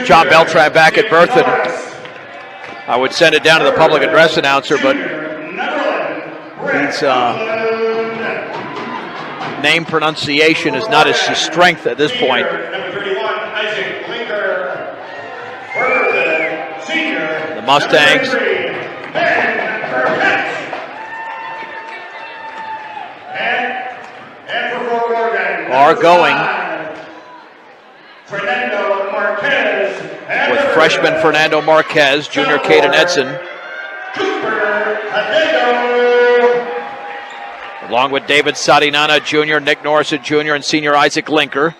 John Beltran back at Berthoud. I would send it down to the public address announcer, but his name pronunciation is not his strength at this point. The Mustangs are going with freshman Fernando Marquez, junior Caden Edson, along with David Sadinana Jr., Nick Norris Jr., and senior Isaac Linker.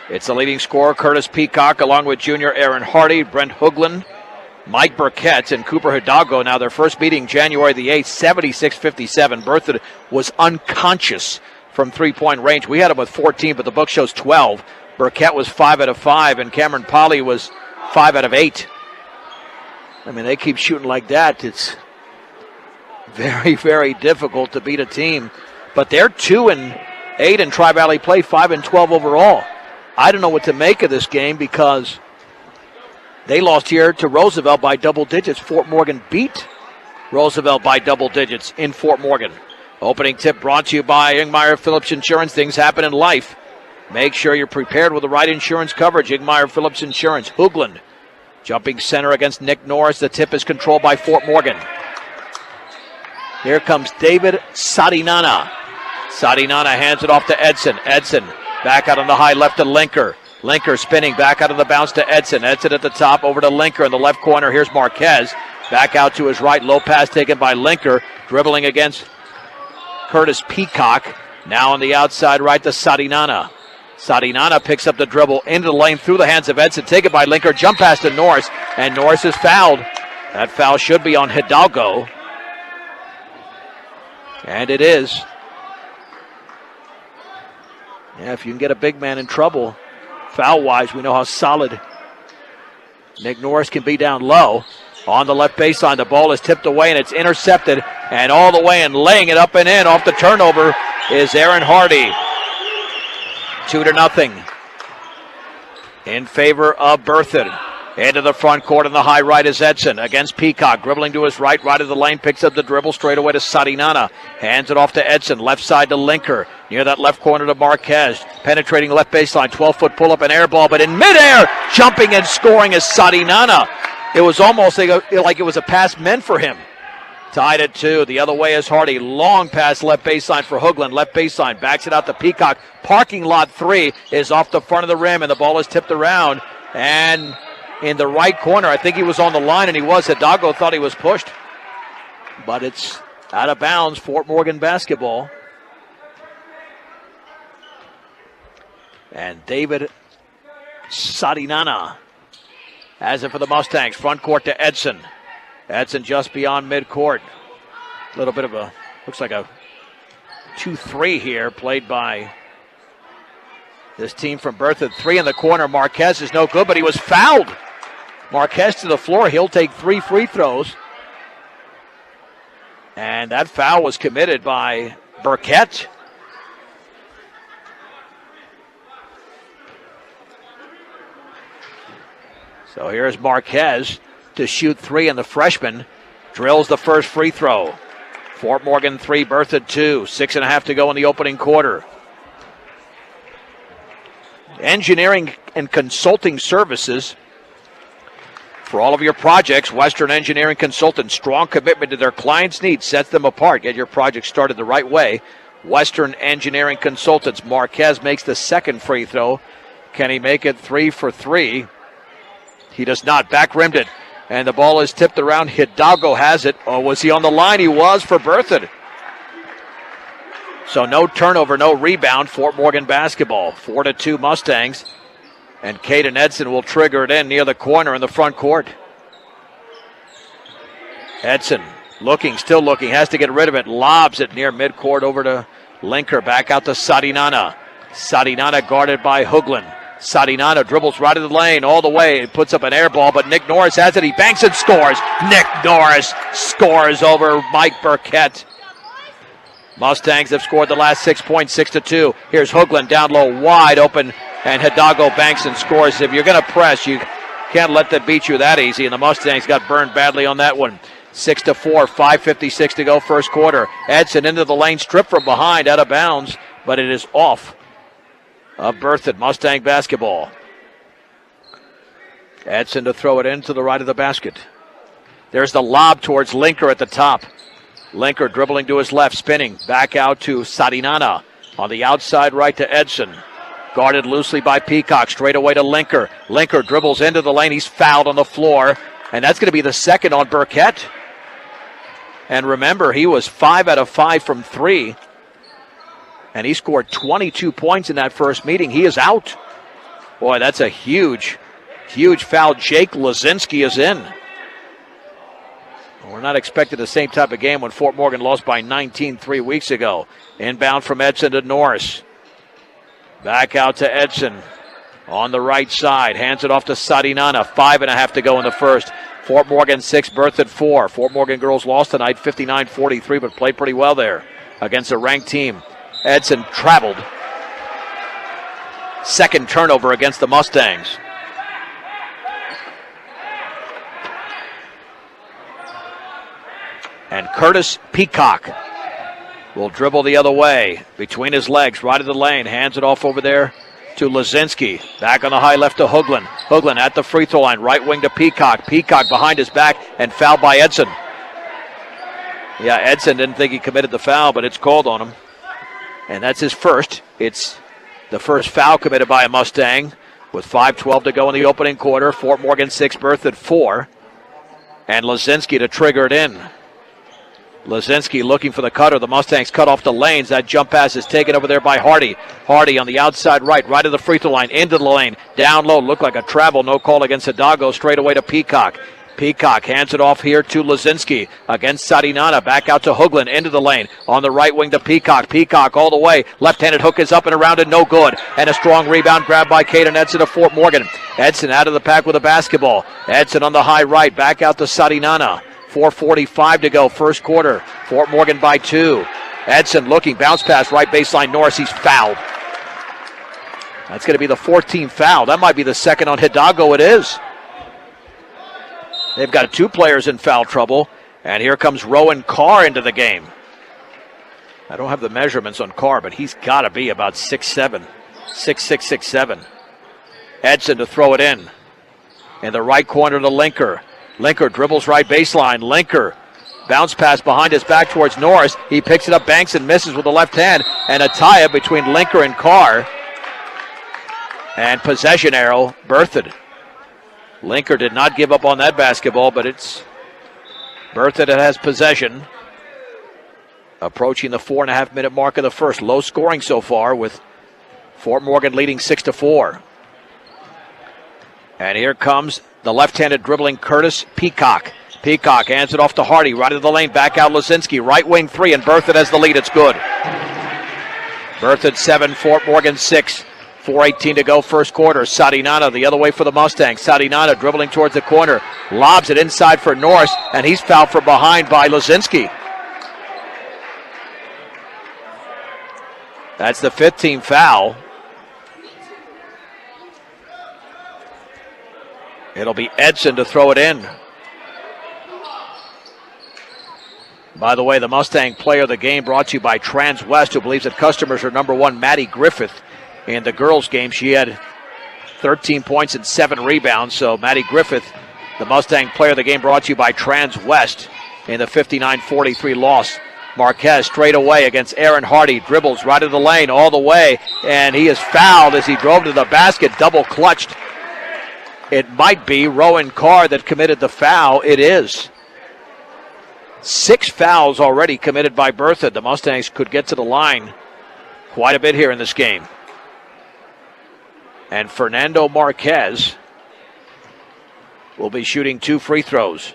It's the leading scorer, Curtis Peacock, along with junior Aaron Hardy, Brent Hoagland, Mike Burkett, and Cooper Hidalgo. Now their first meeting January the 8th, 76-57. Berthoud was unconscious from three-point range. We had him with 14, but the book shows 12. Burkett was 5 out of 5, and Cameron Polly was 5 out of 8. I mean, they keep shooting like that. It's very, very difficult to beat a team. But they're 2-8 in Tri-Valley play, 5-12 overall. I don't know what to make of this game because they lost here to Roosevelt by double digits. Fort Morgan beat Roosevelt by double digits in Fort Morgan. Opening tip brought to you by Ingmeyer Phillips Insurance. Things happen in life. Make sure you're prepared with the right insurance coverage. Ingmeyer Phillips Insurance. Hoagland jumping center against Nick Norris. The tip is controlled by Fort Morgan. Here comes David Sadinana. Sadinana hands it off to Edson. Edson back out on the high left to Linker. Linker spinning back out of the bounce to Edson. Edson at the top over to Linker in the left corner. Here's Marquez. Back out to his right. Low pass taken by Linker. Dribbling against Curtis Peacock. Now on the outside right to Sadinana. Sadinana picks up the dribble into the lane through the hands of Edson. Taken by Linker. Jump pass to Norris. And Norris is fouled. That foul should be on Hidalgo. And it is. Yeah, if you can get a big man in trouble, foul-wise, we know how solid Nick Norris can be down low. On the left baseline, the ball is tipped away, and it's intercepted. And all the way and laying it up and in off the turnover is Aaron Hardy. 2-0 in favor of Berthoud. Into the front court on the high right is Edson against Peacock. Dribbling to his right of the lane, picks up the dribble straight away to Sadinana. Hands it off to Edson, left side to Linker. Near that left corner to Marquez. Penetrating left baseline, 12-foot pull-up and air ball, but in midair, jumping and scoring is Sadinana. It was almost like it was a pass meant for him. Tied at 2. The other way is Hardy. Long pass left baseline for Hoagland. Left baseline, backs it out to Peacock. Parking lot 3 is off the front of the rim, and the ball is tipped around. And in the right corner, I think he was on the line, and he was. Hidalgo thought he was pushed. But it's out of bounds, Fort Morgan basketball. And David Sadinana has it for the Mustangs. Front court to Edson. Edson just beyond midcourt. A little bit of a, looks like a 2-3 here played by this team from Berthoud. 3 in the corner. Marquez is no good, but he was fouled. Marquez to the floor. He'll take 3 free throws. And that foul was committed by Burkett. So here's Marquez to shoot 3, and the freshman drills the first free throw. Fort Morgan 3, Berthoud 2. 6.5 to go in the opening quarter. Engineering and consulting services for all of your projects. Western Engineering Consultants, strong commitment to their clients' needs sets them apart. Get your project started the right way. Western Engineering Consultants. Marquez makes the second free throw. Can he make it 3 for 3? He does not. Back rimmed it. And the ball is tipped around. Hidalgo has it. Oh, was he on the line? He was for Berthoud. So no turnover, no rebound. Fort Morgan basketball. 4-2 Mustangs. And Caden Edson will trigger it in near the corner in the front court. Edson looking, still looking, has to get rid of it. Lobs it near midcourt over to Linker. Back out to Sadinana. Sadinana guarded by Hoagland. Sadinana dribbles right in the lane all the way. It puts up an air ball, but Nick Norris has it. He banks and scores. Nick Norris scores over Mike Burkett. Mustangs have scored the last 6 points, 6-2. Here's Hoagland down low, wide open, and Hidalgo banks and scores. If you're going to press, you Can't let that beat you that easy, and the Mustangs got burned badly on that one. 6-4, 5:56 to go first quarter. Edson into the lane, stripped from behind, out of bounds, but it is off of Berthoud. Mustang basketball. Edson to throw it in to the right of the basket. There's the lob towards Linker at the top. Linker dribbling to his left, spinning. Back out to Sarinana. On the outside right to Edson. Guarded loosely by Peacock. Straight away to Linker. Linker dribbles into the lane. He's fouled on the floor. And that's going to be the second on Burkett. And remember, he was 5 out of 5 from 3. And he scored 22 points in that first meeting. He is out. Boy, that's a huge foul. Jake Lazinski is in. We're not expecting the same type of game when Fort Morgan lost by 19 3 weeks ago. Inbound from Edson to Norris. Back out to Edson on the right side. Hands it off to Sarinana. 5.5 to go in the first. Fort Morgan 6, Berthoud 4. Fort Morgan girls lost tonight 59-43, but played pretty well there against a ranked team. Edson traveled. Second turnover against the Mustangs. And Curtis Peacock will dribble the other way between his legs, right of the lane, hands it off over there to Lazinski. Back on the high left to Hoagland. Hoagland at the free throw line, right wing to Peacock. Peacock behind his back and fouled by Edson. Yeah, Edson didn't think he committed the foul, but it's called on him. And that's his first. It's the first foul committed by a Mustang with 5:12 to go in the opening quarter. Fort Morgan 6, Berthoud 4. And Lazinski to trigger it in. Lazinski looking for the cutter. The Mustangs cut off the lanes. That jump pass is taken over there by Hardy. Hardy on the outside right of the free throw line, into the lane. Down low, looked like a travel. No call against Hidalgo. Straight away to Peacock. Peacock hands it off here to Lazinski against Sarinana. Back out to Hoagland, into the lane. On the right wing to Peacock. Peacock all the way. Left-handed hook is up and around and no good. And a strong rebound grab by Caden Edson of Fort Morgan. Edson out of the pack with a basketball. Edson on the high right. Back out to Sarinana. 4:45 to go, first quarter. Fort Morgan by 2. Edson looking, bounce pass, right baseline. Norris, he's fouled. That's going to be the 14th foul. That might be the second on Hidalgo. It is. They've got 2 players in foul trouble. And here comes Rowan Carr into the game. I don't have the measurements on Carr, but he's got to be about 6'7", 6'6", 6'7". Edson to throw it in. In the right corner to Linker. Linker dribbles right baseline. Linker, bounce pass behind his back towards Norris. He picks it up, banks and misses with the left hand. And a tie-up between Linker and Carr. And possession arrow, Berthoud. Linker did not give up on that basketball, but it's Berthoud that has possession. Approaching the 4.5-minute mark of the first. Low scoring so far with Fort Morgan leading 6-4. And here comes the left-handed dribbling Curtis Peacock. Peacock hands it off to Hardy, right of the lane, back out Lazinski, right wing 3, and Berthoud has the lead. It's good. Berthoud 7, Fort Morgan 6. 4:18 to go, first quarter. Sarinana the other way for the Mustangs. Sarinana dribbling towards the corner, lobs it inside for Norris, and he's fouled from behind by Lazinski. That's the 15th foul. It'll be Edson to throw it in. By the way, the Mustang player of the game brought to you by Transwest, who believes that customers are number one. Maddie Griffith in the girls' game. She had 13 points and 7 rebounds. So Maddie Griffith, the Mustang player of the game, brought to you by Transwest in the 59-43 loss. Marquez straight away against Aaron Hardy. Dribbles right of the lane all the way. And he is fouled as he drove to the basket, double clutched. It might be Rowan Carr that committed the foul. It is. 6 fouls already committed by Berthoud. The Mustangs could get to the line quite a bit here in this game. And Fernando Marquez will be shooting 2 free throws.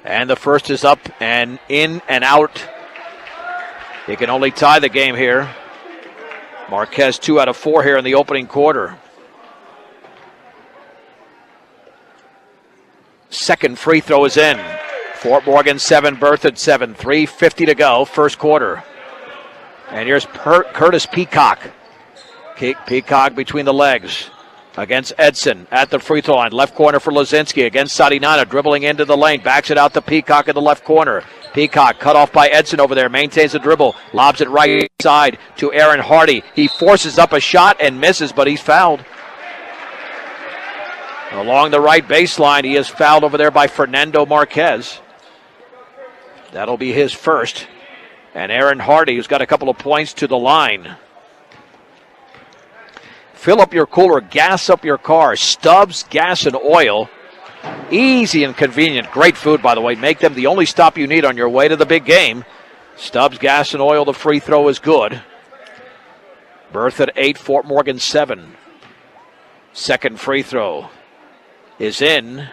And the first is up and in and out. He can only tie the game here. Marquez 2 out of 4 here in the opening quarter. Second free throw is in. Fort Morgan 7, Berthoud 7. 3:50 to go, first quarter. And here's Curtis Peacock. Peacock between the legs. against Edson at the free throw line. Left corner for Lazinski against Sadinana, dribbling into the lane. Backs it out to Peacock in the left corner. Peacock cut off by Edson over there. Maintains the dribble. Lobs it right side to Aaron Hardy. He forces up a shot and misses, but he's fouled. Along the right baseline, he is fouled over there by Fernando Marquez. That'll be his first. And Aaron Hardy, who's got a couple of points, to the line. Fill up your cooler, gas up your car. Stubbs Gas and Oil. Easy and convenient. Great food, by the way. Make them the only stop you need on your way to the big game. Stubbs Gas and Oil, the free throw is good. Berthoud 8, Fort Morgan 7. Second free throw is in,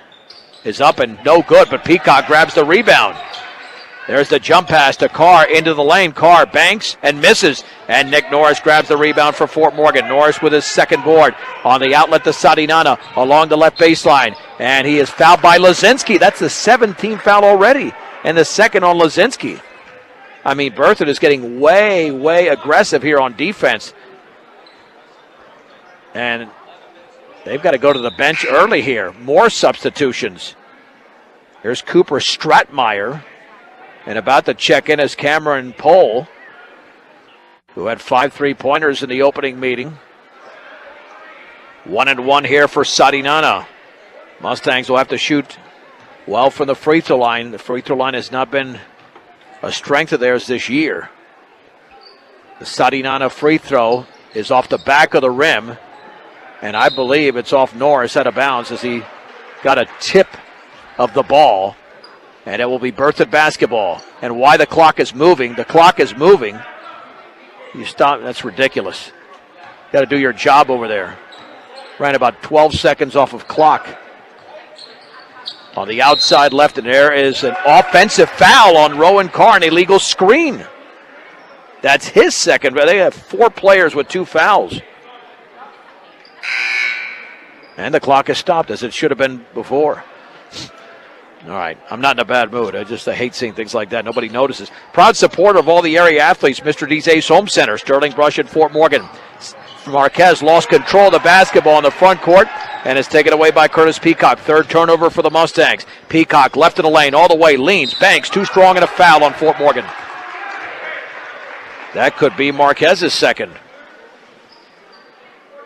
is up and no good, but Peacock grabs the rebound. There's the jump pass to Carr into the lane. Carr banks and misses, and Nick Norris grabs the rebound for Fort Morgan. Norris with his second board on the outlet to Sadinana along the left baseline, and he is fouled by Lazinski. That's the 17th foul already, and the second on Lazinski. I mean, Berthoud is getting way, way aggressive here on defense, and they've got to go to the bench early here. More substitutions. Here's Cooper Stratmeyer. And about to check in is Cameron Pohl, who had 5 3-pointers in the opening meeting. 1-1 here for Sadinana. Mustangs will have to shoot well from the free throw line. The free throw line has not been a strength of theirs this year. The Sadinana free throw is off the back of the rim, and I believe it's off Norris out of bounds as he got a tip of the ball. And it will be Berthoud basketball. And why the clock is moving. The clock is moving. You stop. That's ridiculous. Got to do your job over there. Ran about 12 seconds off of clock. On the outside left, and there is an offensive foul on Rowan Carr, an illegal screen. That's his second. They have 4 players with 2 fouls. And the clock has stopped, as it should have been before. All right, I'm not in a bad mood. I hate seeing things like that. Nobody notices. Proud supporter of all the area athletes, Mr. D's Ace Home Center. Sterling Brush at Fort Morgan. Marquez lost control of the basketball in the front court and is taken away by Curtis Peacock. Third turnover for the Mustangs. Peacock left in the lane all the way, leans, banks, too strong, and a foul on Fort Morgan. That could be Marquez's second.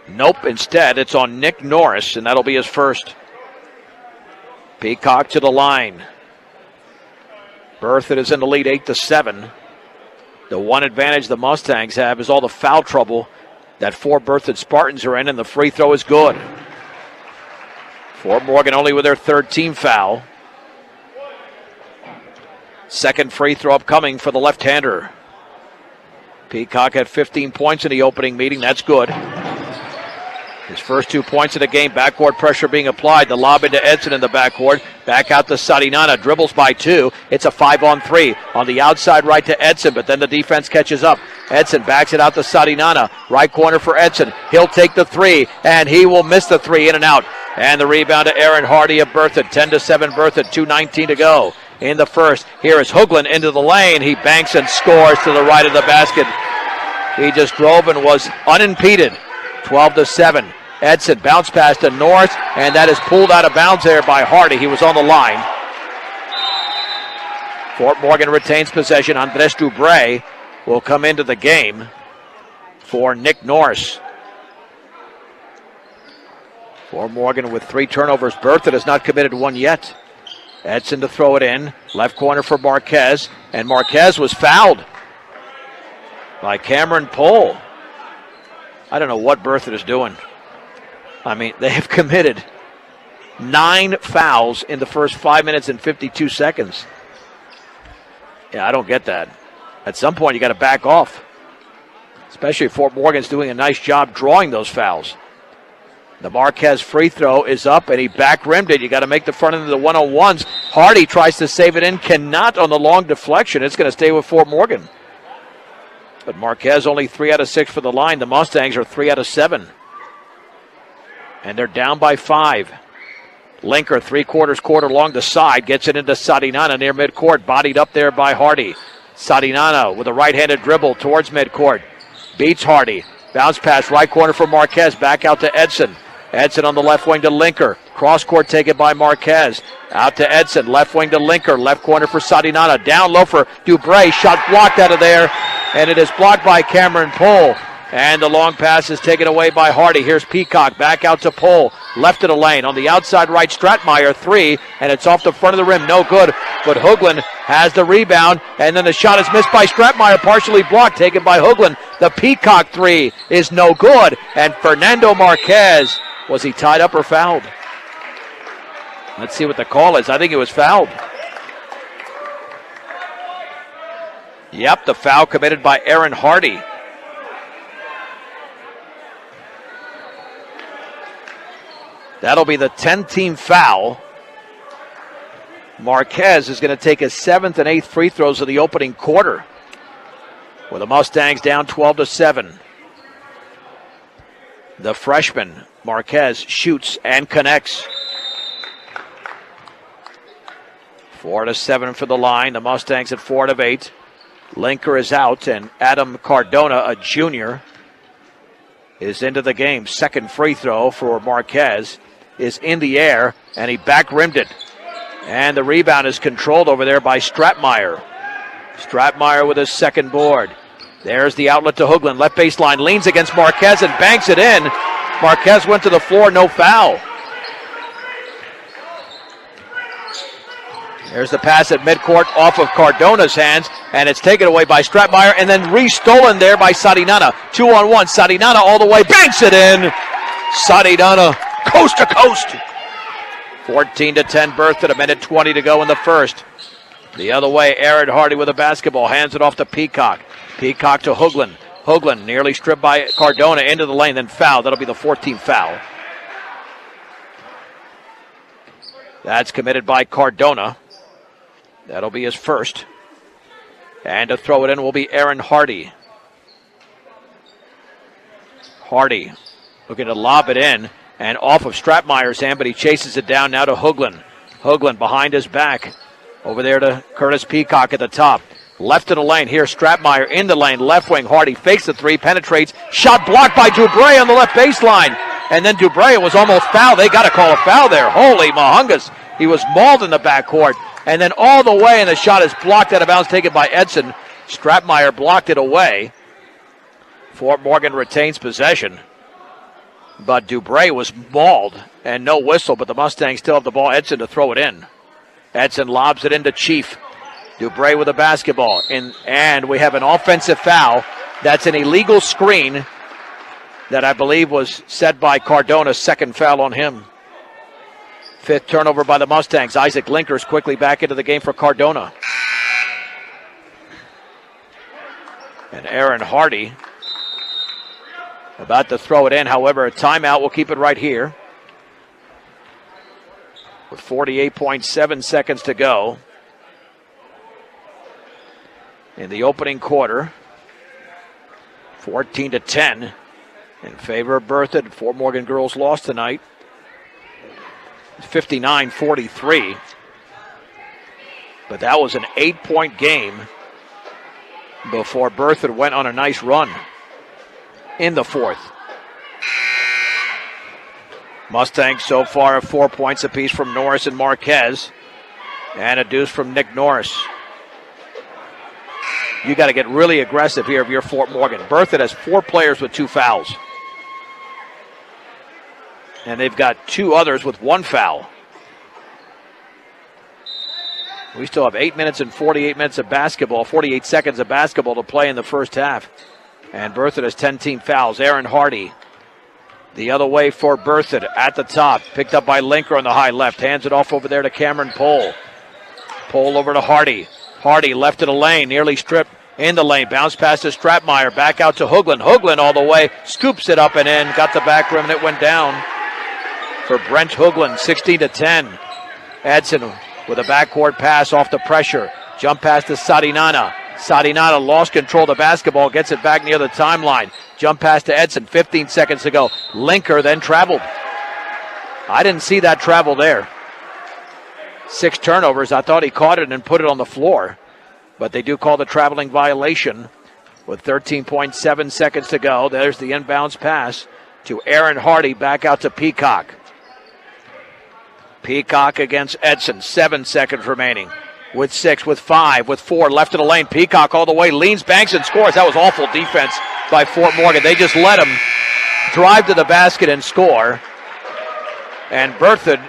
Nope, instead it's on Nick Norris, and that'll be his first. Peacock to the line. Berthoud is in the lead 8-7. The one advantage the Mustangs have is all the foul trouble that 4 Berthoud Spartans are in, and the free throw is good. Fort Morgan only with their 3rd team foul. Second free throw upcoming for the left-hander. Peacock had 15 points in the opening meeting. That's good. His first 2 points of the game, backcourt pressure being applied. The lob into Edson in the backcourt. Back out to Sadinana, dribbles by 2. It's a 5-on-3 on the outside right to Edson, but then the defense catches up. Edson backs it out to Sadinana. Right corner for Edson. He'll take the 3, and he will miss the 3 in and out. And the rebound to Aaron Hardy of Berthoud. 10-7 Berthoud, 2:19 to go in the first. Here is Hoagland into the lane. He banks and scores to the right of the basket. He just drove and was unimpeded. 12-7. Edson bounce pass to Norris, and that is pulled out of bounds there by Hardy. He was on the line. Fort Morgan retains possession. Andres Dubre will come into the game for Nick Norris. Fort Morgan with 3 turnovers. Berthoud has not committed one yet. Edson to throw it in. Left corner for Marquez, and Marquez was fouled by Cameron Pohl. I don't know what Berthoud is doing. I mean, they have committed 9 fouls in the first 5 minutes and 52 seconds. Yeah, I don't get that. At some point, you got to back off. Especially if Fort Morgan's doing a nice job drawing those fouls. The Marquez free throw is up, and he back-rimmed it. You got to make the front end of the 101s. Hardy tries to save it in, cannot on the long deflection. It's going to stay with Fort Morgan. But Marquez only 3 out of 6 for the line. The Mustangs are 3 out of 7. And they're down by 5. Linker, 3/4 court along the side, gets it into Sadinana near midcourt, bodied up there by Hardy. Sadinana with a right-handed dribble towards midcourt. Beats Hardy. Bounce pass, right corner for Marquez, back out to Edson. Edson on the left wing to Linker. Cross court taken by Marquez. Out to Edson. Left wing to Linker. Left corner for Sadinana. Down low for Dubray. Shot blocked out of there. And it is blocked by Cameron Pohl. And the long pass is taken away by Hardy. Here's Peacock back out to Pohl. Left of the lane. On the outside right, Stratmeyer, three. And it's off the front of the rim. No good. But Hoagland has the rebound. And then the shot is missed by Stratmeyer. Partially blocked. Taken by Hoagland. The Peacock three is no good. And Fernando Marquez, was he tied up or fouled? Let's see what the call is. I think he was fouled. Yep, the foul committed by Aaron Hardy. That'll be the 10-team foul. Marquez is going to take his 7th and 8th free throws of the opening quarter, with the Mustangs down 12-7. The freshman, Marquez, shoots and connects. 4-7 for the line. The Mustangs at 4 of 8. Linker is out, and Adam Cardona, a junior, is into the game. Second free throw for Marquez is in the air, and he back-rimmed it. And the rebound is controlled over there by Stratmeyer. Stratmeyer with his second board. There's the outlet to Hoagland. Left baseline, leans against Marquez and banks it in. Marquez went to the floor, no foul. There's the pass at midcourt off of Cardona's hands, and it's taken away by Stratmeyer, and then re-stolen there by Sadinana. 2-on-1, Sadinana all the way, banks it in. Sadinana, coast to coast. 14-10 Berthoud, a minute 20 to go in the first. The other way, Aaron Hardy with a basketball, hands it off to Peacock. Peacock to Hoagland. Hoagland nearly stripped by Cardona into the lane, then foul. That'll be the 14th foul. That's committed by Cardona. That'll be his first. And to throw it in will be Aaron Hardy. Hardy looking to lob it in and off of Stratmeyer's hand, but he chases it down now to Hoagland. Hoagland behind his back. Over there to Curtis Peacock at the top. Left of the lane. Here Stratmeyer in the lane. Left wing. Hardy fakes the three. Penetrates. Shot blocked by Dubray on the left baseline. And then Dubray was almost fouled. They got to call a foul there. Holy Mahungus. He was mauled in the backcourt. And then all the way, and the shot is blocked out of bounds, taken by Edson. Stratmeyer blocked it away. Fort Morgan retains possession. But Dubray was mauled, and no whistle, but the Mustangs still have the ball. Edson to throw it in. Edson lobs it into Chief. Dubray with a basketball. And we have an offensive foul. That's an illegal screen that I believe was set by Cardona. Second foul on him. Fifth turnover by the Mustangs. Isaac Linker's quickly back into the game for Cardona. And Aaron Hardy about to throw it in. However, a timeout will keep it right here. With 48.7 seconds to go in the opening quarter. 14-10 in favor of Berthoud. Fort Morgan girls lost tonight. 59-43. But that was an 8-point game before Berthoud went on a nice run in the fourth. Mustangs so far have 4 points apiece from Norris and Marquez, and a deuce from Nick Norris. You got to get really aggressive here if you're Fort Morgan. Berthoud has 4 players with 2 fouls. And they've got 2 others with 1 foul. We still have 8 minutes and 48 minutes of basketball, 48 seconds of basketball to play in the first half. And Berthoud has 10 team fouls. Aaron Hardy the other way for Berthoud at the top. Picked up by Linker on the high left. Hands it off over there to Cameron Pohl. Pohl over to Hardy. Hardy left of the lane, nearly stripped in the lane. Bounce pass to Stratmeyer. Back out to Hoagland. Hoagland all the way. Scoops it up and in. Got the back rim and it went down. For Brent Hoagland, 16-10. Edson with a backcourt pass off the pressure. Jump pass to Sadinana. Sadinana lost control of the basketball, gets it back near the timeline. Jump pass to Edson, 15 seconds to go. Linker then traveled. I didn't see that travel there. 6 turnovers. I thought he caught it and put it on the floor. But they do call the traveling violation with 13.7 seconds to go. There's the inbounds pass. to Aaron Hardy, back out to Peacock. Peacock against Edson, 7 seconds remaining. With 6, with 5, with 4, left of the lane. Peacock all the way, leans, banks, and scores. That was awful defense by Fort Morgan. They just let him drive to the basket and score. And Berthoud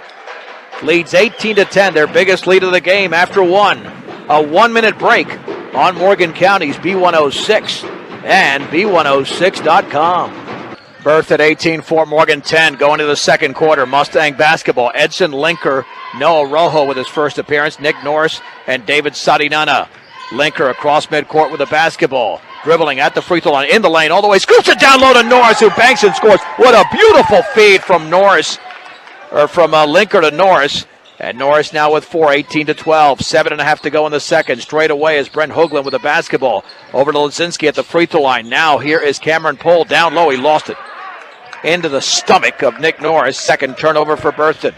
leads 18-10, their biggest lead of the game after one. A 1-minute break on Morgan County's B106 and B106.com. Berthoud 18, Fort Morgan 10, going to the second quarter. Mustang basketball. Edson Linker, Noah Rojo with his first appearance, Nick Norris and David Sadinana. Linker across midcourt with the basketball. Dribbling at the free throw line, in the lane, all the way, scoops it down low to Norris, who banks and scores. What a beautiful feed from Norris, or from Linker to Norris. And Norris now with 4, 18-12, 7.5 to go in the second. Straight away is Brent Hoagland with the basketball. Over to Lazinski at the free throw line. Now here is Cameron Pohl down low. He lost it into the stomach of Nick Norris. Second turnover for Berthoud.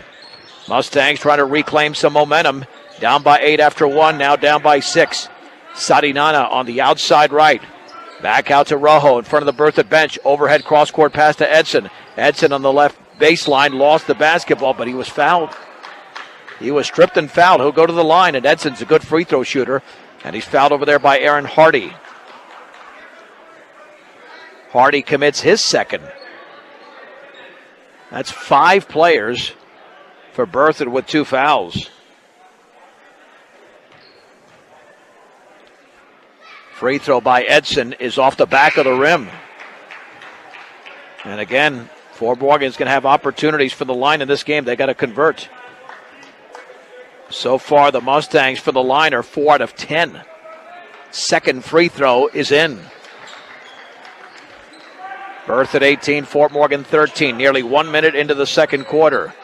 Mustangs trying to reclaim some momentum. Down by 8 after 1, now down by 6. Sadinana on the outside right. Back out to Rojo in front of the Berthoud bench. Overhead cross-court pass to Edson. Edson on the left baseline lost the basketball, but he was fouled. He was stripped and fouled. He'll go to the line, and Edson's a good free throw shooter, and he's fouled over there by Aaron Hardy. Hardy commits his second. That's 5 players for Berthoud with 2 fouls. Free throw by Edson is off the back of the rim. And again, Fort Morgan's going to have opportunities for the line in this game. They got to convert. So far, the Mustangs for the line are 4 out of 10. Second free throw is in. Berthoud 18, Fort Morgan 13. Nearly 1 minute into the second quarter.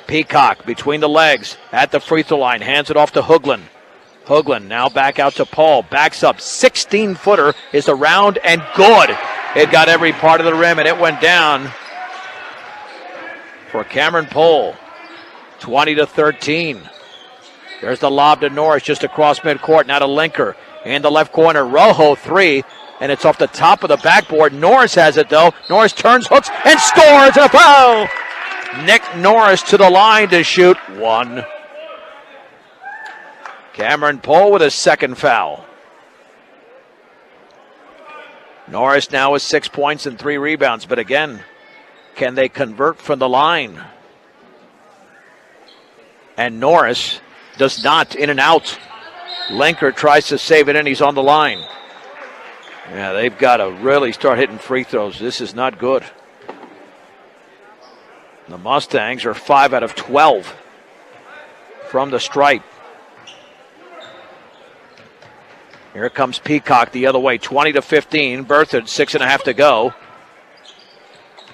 Peacock between the legs at the free throw line. Hands it off to Hoagland. Hoagland now back out to Paul. Backs up. 16-footer is around and good. It got every part of the rim, and it went down for Cameron Pohl. 20-13. There's the lob to Norris just across midcourt. Now to Linker. In the left corner. Rojo 3. And it's off the top of the backboard. Norris has it, though. Norris turns, hooks, and scores. And a foul. Nick Norris to the line to shoot 1. Cameron Pohl with his second foul. Norris now with 6 points and 3 rebounds. But again, can they convert from the line? And Norris does not, in and out. Linker tries to save it in. He's on the line. Yeah, they've got to really start hitting free throws. This is not good. The Mustangs are 5 out of 12 from the stripe. Here comes Peacock the other way, 20-15. Berthoud, 6.5 to go.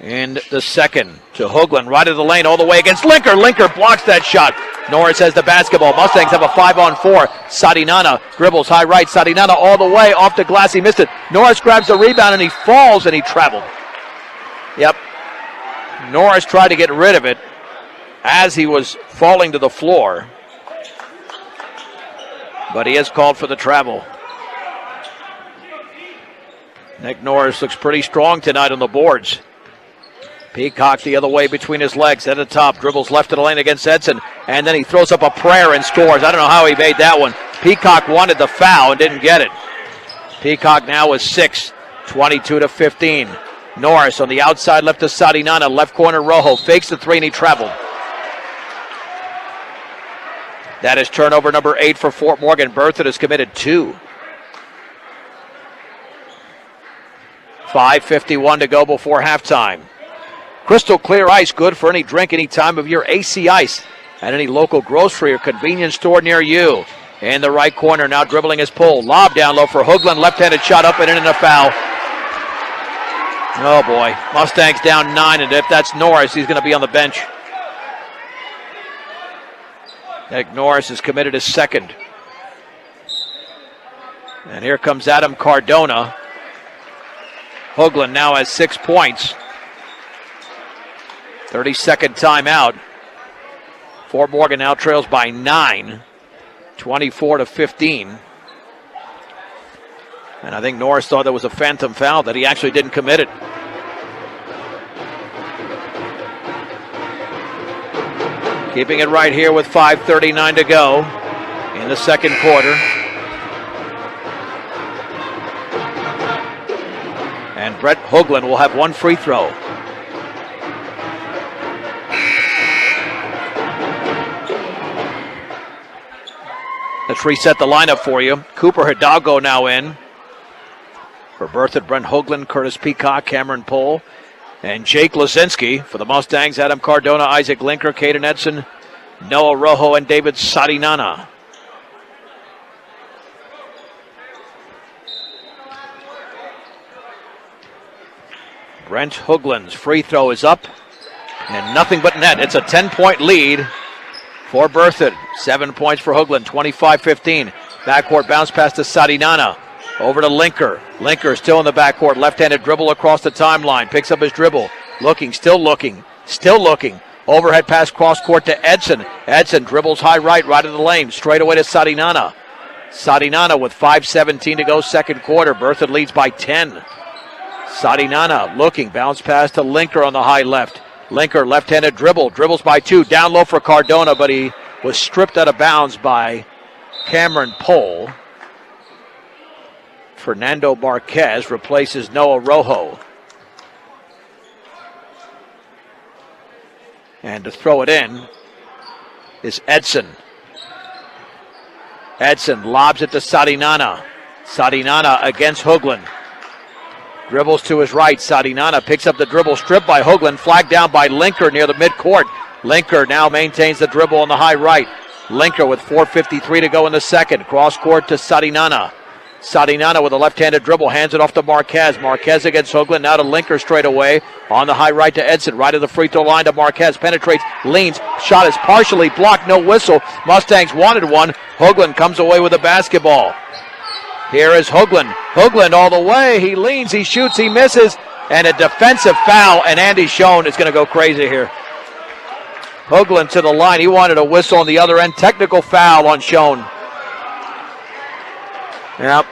And the second to Hoagland, right of the lane, all the way against Linker. Linker blocks that shot. Norris has the basketball. Mustangs have a 5-on-4. Sadinana dribbles high right. Sadinana all the way off the glass. He missed it. Norris grabs the rebound and he falls and he traveled. Yep. Norris tried to get rid of it as he was falling to the floor. But he has called for the travel. Nick Norris looks pretty strong tonight on the boards. Peacock the other way between his legs at the top. Dribbles left of the lane against Edson. And then he throws up a prayer and scores. I don't know how he made that one. Peacock wanted the foul and didn't get it. Peacock now is 6, 22-15. Norris on the outside left to Sadinana. Left corner Rojo. Fakes the 3 and he traveled. That is turnover number 8 for Fort Morgan. Berthoud has committed 2. 5:51 to go before halftime. Crystal clear ice, good for any drink, any time of year. AC Ice at any local grocery or convenience store near you. In the right corner, now dribbling his pull. Lob down low for Hoagland. Left-handed shot up and in and a foul. Oh boy, Mustangs down 9, and if that's Norris, he's going to be on the bench. Nick Norris has committed his second. And here comes Adam Cardona. Hoagland now has 6 points. 30-second timeout. Fort Morgan now trails by 9, 24-15. And I think Norris thought that was a phantom foul, that he actually didn't commit it. Keeping it right here with 5:39 to go in the second quarter. And Brett Hoagland will have one free throw. Let's reset the lineup for you. Cooper Hidalgo now in. For Berthoud, Brent Hoagland, Curtis Peacock, Cameron Pohl, and Jake Lazinski. For the Mustangs, Adam Cardona, Isaac Linker, Caden Edson, Noah Rojo, and David Sadinana. Brent Hoagland's free throw is up, and nothing but net. It's a 10-point lead for Berthoud. 7 points for Hoagland, 25-15. Backcourt bounce pass to Sadinana. Over to Linker. Linker still in the backcourt. Left-handed dribble across the timeline. Picks up his dribble. Looking, still looking. Overhead pass cross court to Edson. Edson dribbles high right of the lane. Straight away to Sadinana. Sadinana with 5:17 to go second quarter. Berthoud leads by 10. Sadinana looking. Bounce pass to Linker on the high left. Linker left-handed dribble. Dribbles by 2. Down low for Cardona, but he was stripped out of bounds by Cameron Pohl. Fernando Marquez replaces Noah Rojo. And to throw it in is Edson. Edson lobs it to Sadinana. Sadinana against Hoagland. Dribbles to his right. Sadinana picks up the dribble, stripped by Hoagland, flagged down by Linker near the midcourt. Linker now maintains the dribble on the high right. Linker with 4:53 to go in the second. Cross court to Sadinana. Sadinana with a left-handed dribble, hands it off to Marquez. Marquez against Hoagland, now to Linker straight away. On the high right to Edson, right of the free throw line to Marquez. Penetrates, leans, shot is partially blocked, no whistle. Mustangs wanted one. Hoagland comes away with the basketball. Here is Hoagland. Hoagland all the way. He leans, he shoots, he misses. And a defensive foul, and Andy Schoen is going to go crazy here. Hoagland to the line. He wanted a whistle on the other end. Technical foul on Schoen. Yep.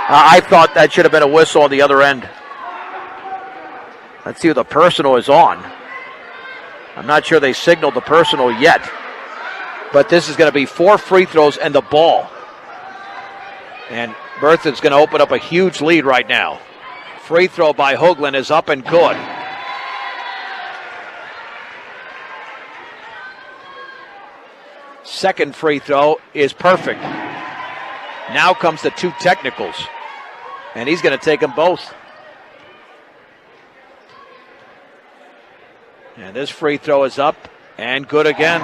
I thought that should have been a whistle on the other end. Let's see who the personal is on. I'm not sure they signaled the personal yet. But this is going to be 4 free throws and the ball. And Berthoud's going to open up a huge lead right now. Free throw by Hoagland is up and good. Second free throw is perfect. Now comes the 2 technicals. And he's going to take them both. And this free throw is up and good again.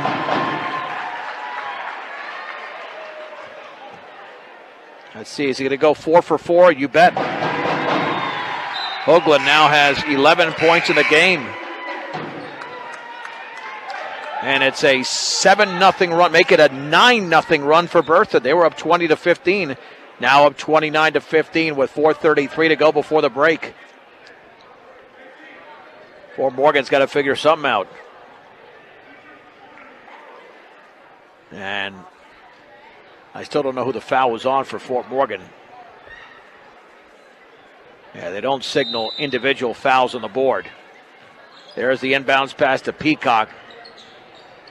Let's see, is he going to go 4 for 4? You bet. Hoagland now has 11 points in the game. And it's a 7-0 run. Make it a 9-0 run for Berthoud. They were up 20-15. Now up 29-15 with 4:33 to go before the break. Fort Morgan's got to figure something out. And I still don't know who the foul was on for Fort Morgan. Yeah, they don't signal individual fouls on the board. There's the inbounds pass to Peacock.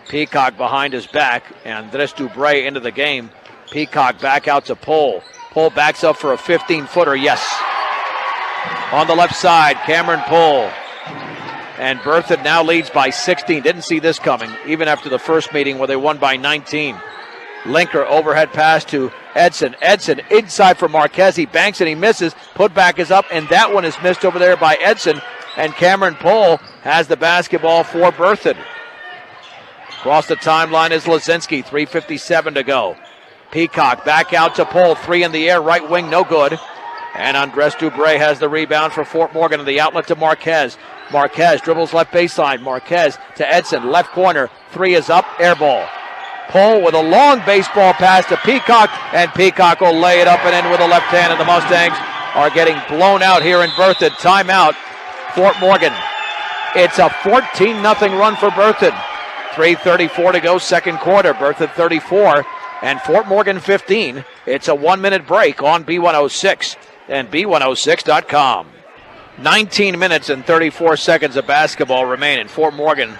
Peacock behind his back, and Andres Dubre into the game. Peacock back out to Pohl. Pohl backs up for a 15-footer, yes. On the left side, Cameron Pohl. And Berthoud now leads by 16. Didn't see this coming, even after the first meeting where they won by 19. Linker overhead pass to Edson. Edson inside for Marquez. He banks and he misses. Putback is up, and that one is missed over there by Edson. And Cameron Pohl has the basketball for Berthoud. Across the timeline is Lazinski. 3:57 to go. Peacock back out to Pohl. 3 in the air. Right wing, no good. And Andres Dubre has the rebound for Fort Morgan. And the outlet to Marquez. Marquez dribbles left baseline. Marquez to Edson. Left corner. 3 is up. Air ball. Pohl with a long baseball pass to Peacock. And Peacock will lay it up and in with the left hand. And the Mustangs are getting blown out here in Berthoud. Timeout. Fort Morgan. It's a 14-0 run for Berthoud. 3:34 to go second quarter. Berthoud 34 and Fort Morgan 15. It's a 1-minute break on B106 and B106.com. 19 minutes and 34 seconds of basketball remaining. Fort Morgan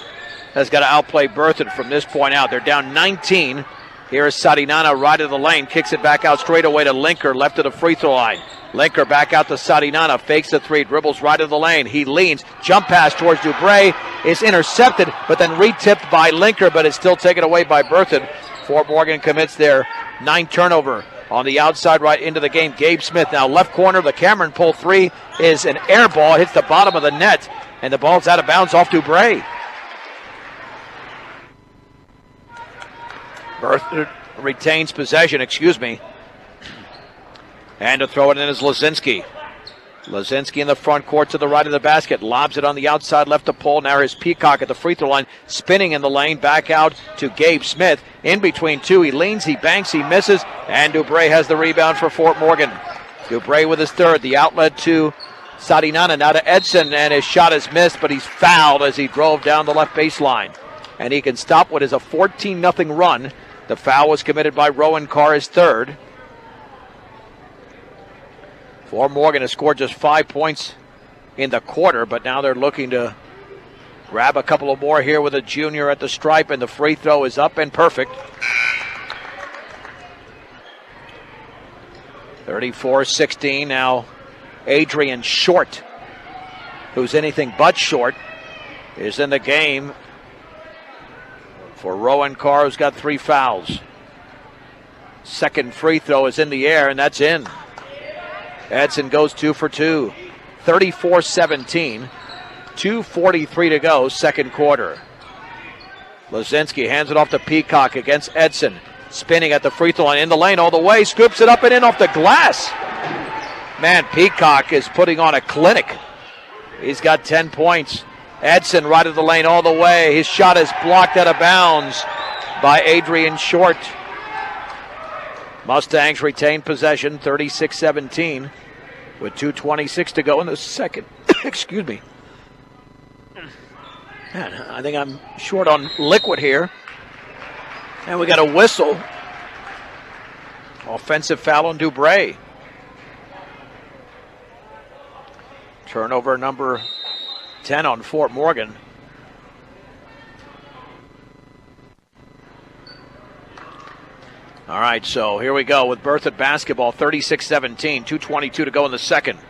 has got to outplay Berthoud from this point out. They're down 19. Here is Sarinana, right of the lane, kicks it back out straight away to Linker, left of the free throw line. Linker back out to Sarinana, fakes the three, dribbles right of the lane. He leans, jump pass towards Dubray, is intercepted, but then retipped by Linker, but it's still taken away by Berthoud. Fort Morgan commits their 9th turnover on the outside right into the game. Gabe Smith now left corner, the Cameron pull three is an air ball, hits the bottom of the net, and the ball's out of bounds off Dubray. Berthoud retains possession, And to throw it in is Lazinski. Lazinski in the front court to the right of the basket. Lobs it on the outside left to Paul. Now here's Peacock at the free throw line. Spinning in the lane. Back out to Gabe Smith. In between two. He leans, he banks, he misses. And Dubray has the rebound for Fort Morgan. Dubray with his third. The outlet to Sarinana. Now to Edson. And his shot is missed, but he's fouled as he drove down the left baseline. And he can stop what is a 14-0 run. The foul was committed by Rowan Carr, his third. Fort Morgan has scored just 5 points in the quarter, but now they're looking to grab a couple of more here with a junior at the stripe, and the free throw is up and perfect. 34-16 now. Adrian Short, who's anything but short, is in the game for Rowan Carr, who's got 3 fouls. Second free throw is in the air, and that's in. Edson goes 2 for 2. 34-17. 2:43 to go, second quarter. Lazinski hands it off to Peacock against Edson. Spinning at the free throw line, in the lane all the way, scoops it up and in off the glass. Man, Peacock is putting on a clinic. He's got 10 points. Edson right of the lane all the way. His shot is blocked out of bounds by Adrian Short. Mustangs retain possession, 36-17, with 2:26 to go in the second. Excuse me. Man, I think I'm short on liquid here. And we got a whistle. Offensive foul on Dubray. Turnover number 10 on Fort Morgan. All right, so here we go with Berthoud basketball, 36-17, 2:22 to go in the second.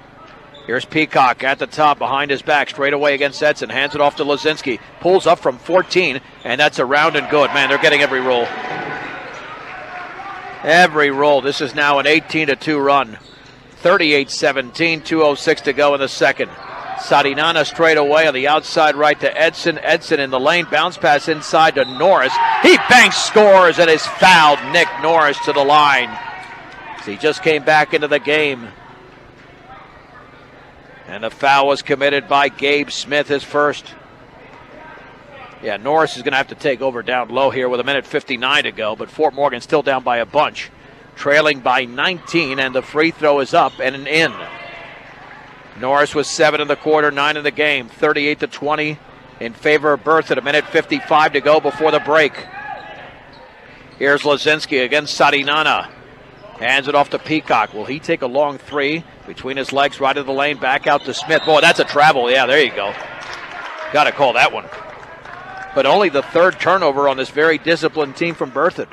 Here's Peacock at the top, behind his back, straight away against Edson, hands it off to Lazinski, pulls up from 14, and that's around and good. Man, they're getting every roll. Every roll. This is now an 18-2 run. 38-17, 2:06 to go in the second. Sarinana straight away on the outside right to Edson. Edson in the lane, bounce pass inside to Norris. He banks, scores, and is fouled. Nick Norris to the line. He just came back into the game. And the foul was committed by Gabe Smith, his first. Yeah, Norris is going to have to take over down low here with 1:59 to go, but Fort Morgan still down by a bunch. Trailing by 19, and the free throw is up and an in. Norris was 7 in the quarter, 9 in the game, 38-20 in favor of Berthoud. 1:55 to go before the break. Here's Lazinski against Sarinana. Hands it off to Peacock. Will he take a long three between his legs, right of the lane, back out to Smith? Boy, that's a travel. Yeah, there you go. Got to call that one. But only the third turnover on this very disciplined team from Berthoud.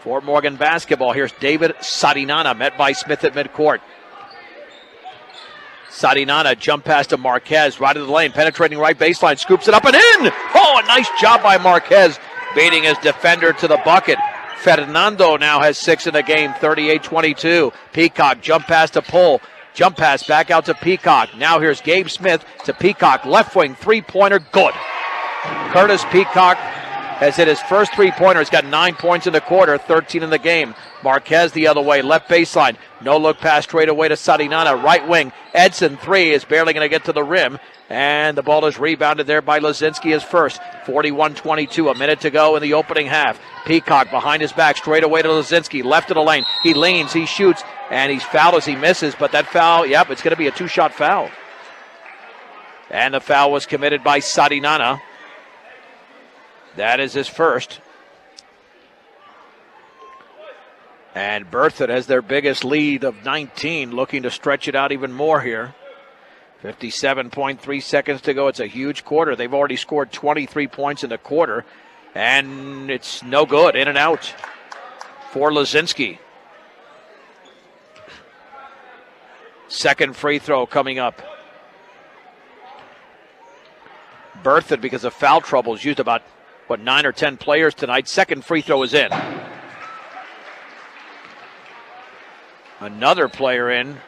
Fort Morgan basketball. Here's David Sarinana, met by Smith at midcourt. Sarinana jump pass to Marquez, right of the lane, penetrating right baseline, scoops it up and in! Oh, a nice job by Marquez, beating his defender to the bucket. Fernando now has 6 in the game, 38-22. Peacock jump pass to Pull. Jump pass back out to Peacock. Now here's Gabe Smith to Peacock, left wing three-pointer, good. Curtis Peacock has hit his first three-pointer. He's got 9 points in the quarter, 13 in the game. Marquez the other way, left baseline. No-look pass straight away to Sarinana, right wing. Edson, three, is barely going to get to the rim. And the ball is rebounded there by Lazinski, his first. 41-22, a minute to go in the opening half. Peacock behind his back, straight away to Lazinski, left of the lane. He leans, he shoots, and he's fouled as he misses. But that foul, yep, it's going to be a two-shot foul. And the foul was committed by Sarinana. That is his first. And Berthoud has their biggest lead of 19, looking to stretch it out even more here. 57.3 seconds to go. It's a huge quarter. They've already scored 23 points in the quarter, and it's no good. In and out for Lazinski. Second free throw coming up. Berthoud, because of foul trouble, has used about, 9 or 10 players tonight. Second free throw is in. Another player in.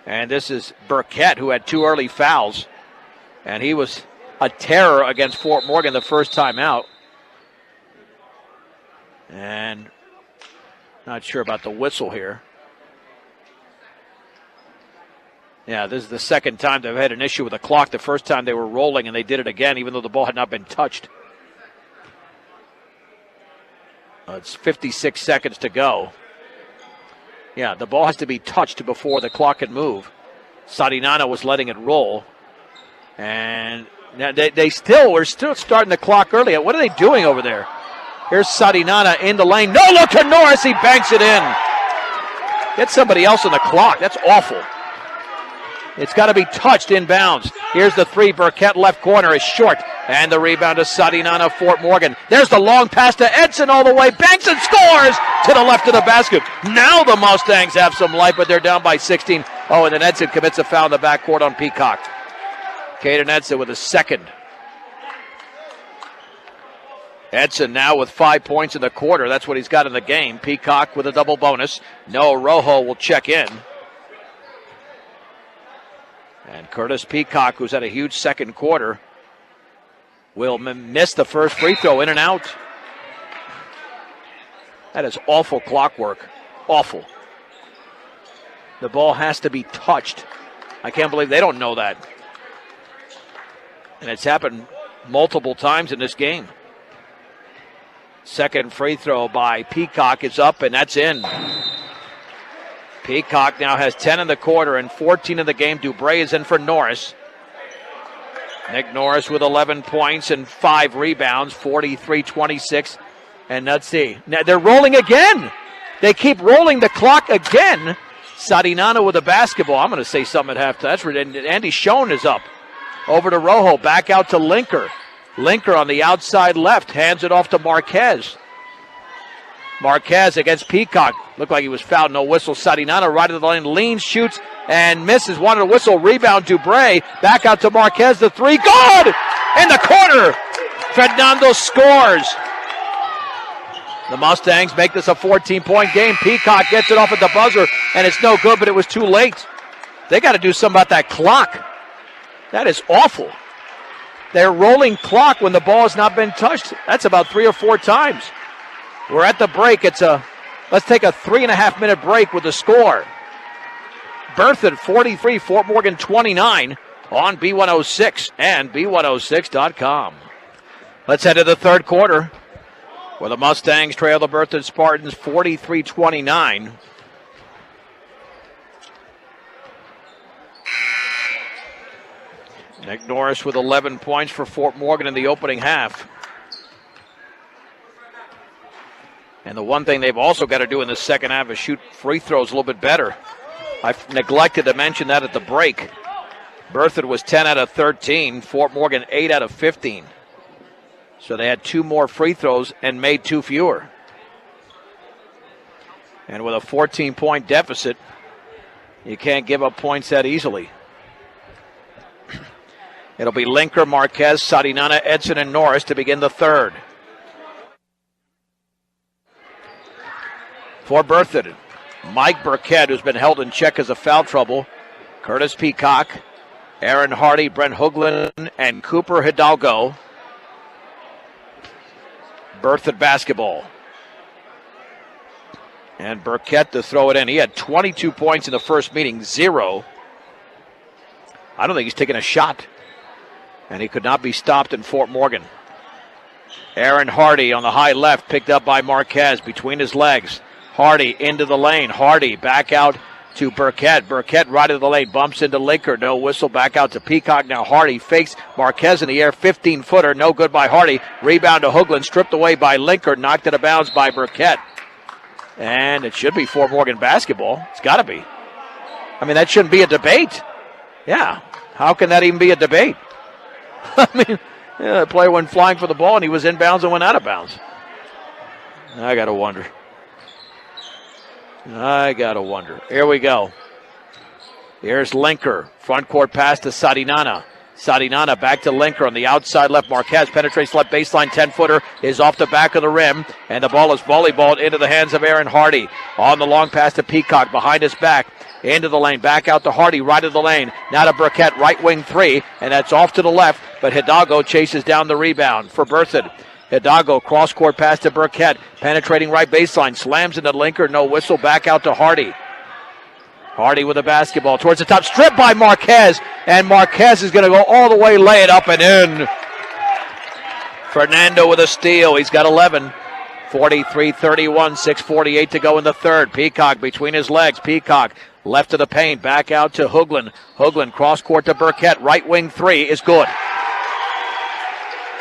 And this is Burkett, who had 2 early fouls. And he was a terror against Fort Morgan the first time out. And not sure about the whistle here. Yeah, this is the second time they've had an issue with the clock. The first time they were rolling, and they did it again, even though the ball had not been touched. It's 56 seconds to go. Yeah, the ball has to be touched before the clock can move. Sarinano was letting it roll. And now we're still starting the clock early. What are they doing over there? Here's Sarinano in the lane. No look to Norris. He banks it in. Get somebody else on the clock. That's awful. It's got to be touched inbounds. Here's the three. Burkett left corner is short. And the rebound to Sarinano, Fort Morgan. There's the long pass to Edson all the way. Banks and scores to the left of the basket. Now the Mustangs have some life, but they're down by 16. Oh, and then Edson commits a foul in the backcourt on Peacock. Caden Edson with a second. Edson now with 5 points in the quarter. That's what he's got in the game. Peacock with a double bonus. Noah Rojo will check in. And Curtis Peacock, who's had a huge second quarter, will miss the first free throw. In and out. That is awful clock work. Awful. The ball has to be touched. I can't believe they don't know that. And it's happened multiple times in this game. Second free throw by Peacock is up, and that's in. Peacock now has 10 in the quarter and 14 in the game. Dubray is in for Norris. Nick Norris with 11 points and 5 rebounds, 43-26. And let's see. Now they're rolling again. They keep rolling the clock again. Sarinano with the basketball. I'm going to say something at halftime. That's ridiculous. Andy Schoen is up. Over to Rojo. Back out to Linker. Linker on the outside left. Hands it off to Marquez. Marquez against Peacock. Looked like he was fouled. No whistle. Sarinano right of the lane. Leans, shoots, and misses. Wanted a whistle. Rebound Dubray. Back out to Marquez. The three. Good! In the corner. Fernando scores. The Mustangs make this a 14-point game. Peacock gets it off at the buzzer, and it's no good, but it was too late. They got to do something about that clock. That is awful. They're rolling clock when the ball has not been touched. That's about 3 or 4 times. We're at the break. Let's take a 3.5-minute break with the score. Berthoud 43, Fort Morgan 29 on B106 and B106.com. Let's head to the third quarter, where the Mustangs trail the Berthoud Spartans 43-29. Nick Norris with 11 points for Fort Morgan in the opening half. And the one thing they've also got to do in the second half is shoot free throws a little bit better. I neglected to mention that at the break. Berthoud was 10 out of 13. Fort Morgan 8 out of 15. So they had 2 more free throws and made 2 fewer. And with a 14-point deficit, you can't give up points that easily. It'll be Linker, Marquez, Sarinano, Edson, and Norris to begin the third. For Berthoud, Mike Burkett, who's been held in check because of foul trouble, Curtis Peacock, Aaron Hardy, Brent Hoagland, and Cooper Hidalgo. Berthoud basketball. And Burkett to throw it in. He had 22 points in the first meeting, 0. I don't think he's taken a shot. And he could not be stopped in Fort Morgan. Aaron Hardy on the high left, picked up by Marquez between his legs. Hardy into the lane. Hardy back out to Burkett. Burkett right of the lane, bumps into Linker. No whistle, back out to Peacock. Now Hardy fakes Marquez in the air, 15-footer, no good by Hardy. Rebound to Hoagland, stripped away by Linker, knocked out of bounds by Burkett. And it should be Fort Morgan basketball. It's got to be. I mean, that shouldn't be a debate. Yeah, How can that even be a debate? I mean, the player went flying for the ball, and he was inbounds and went out of bounds. I got to wonder. Here we go. Here's Linker. Front court pass to Sadinana. Sadinana back to Linker on the outside left. Marquez penetrates left baseline. 10-footer is off the back of the rim. And the ball is volleyballed into the hands of Aaron Hardy. On the long pass to Peacock behind his back. Into the lane. Back out to Hardy. Right of the lane. Now to Burkett. Right wing three. And that's off to the left. But Hidalgo chases down the rebound for Berthoud. Hidalgo cross court pass to Burkett. Penetrating right baseline. Slams into Linker. No whistle. Back out to Hardy. Hardy with the basketball towards the top, stripped by Marquez, and Marquez is going to go all the way, lay it up and in. Fernando with a steal. He's got 11. 43-31, 6:48 to go in the third. Peacock between his legs. Peacock left of the paint, back out to Hoagland. Hoagland cross court to Burkett. Right wing three is good.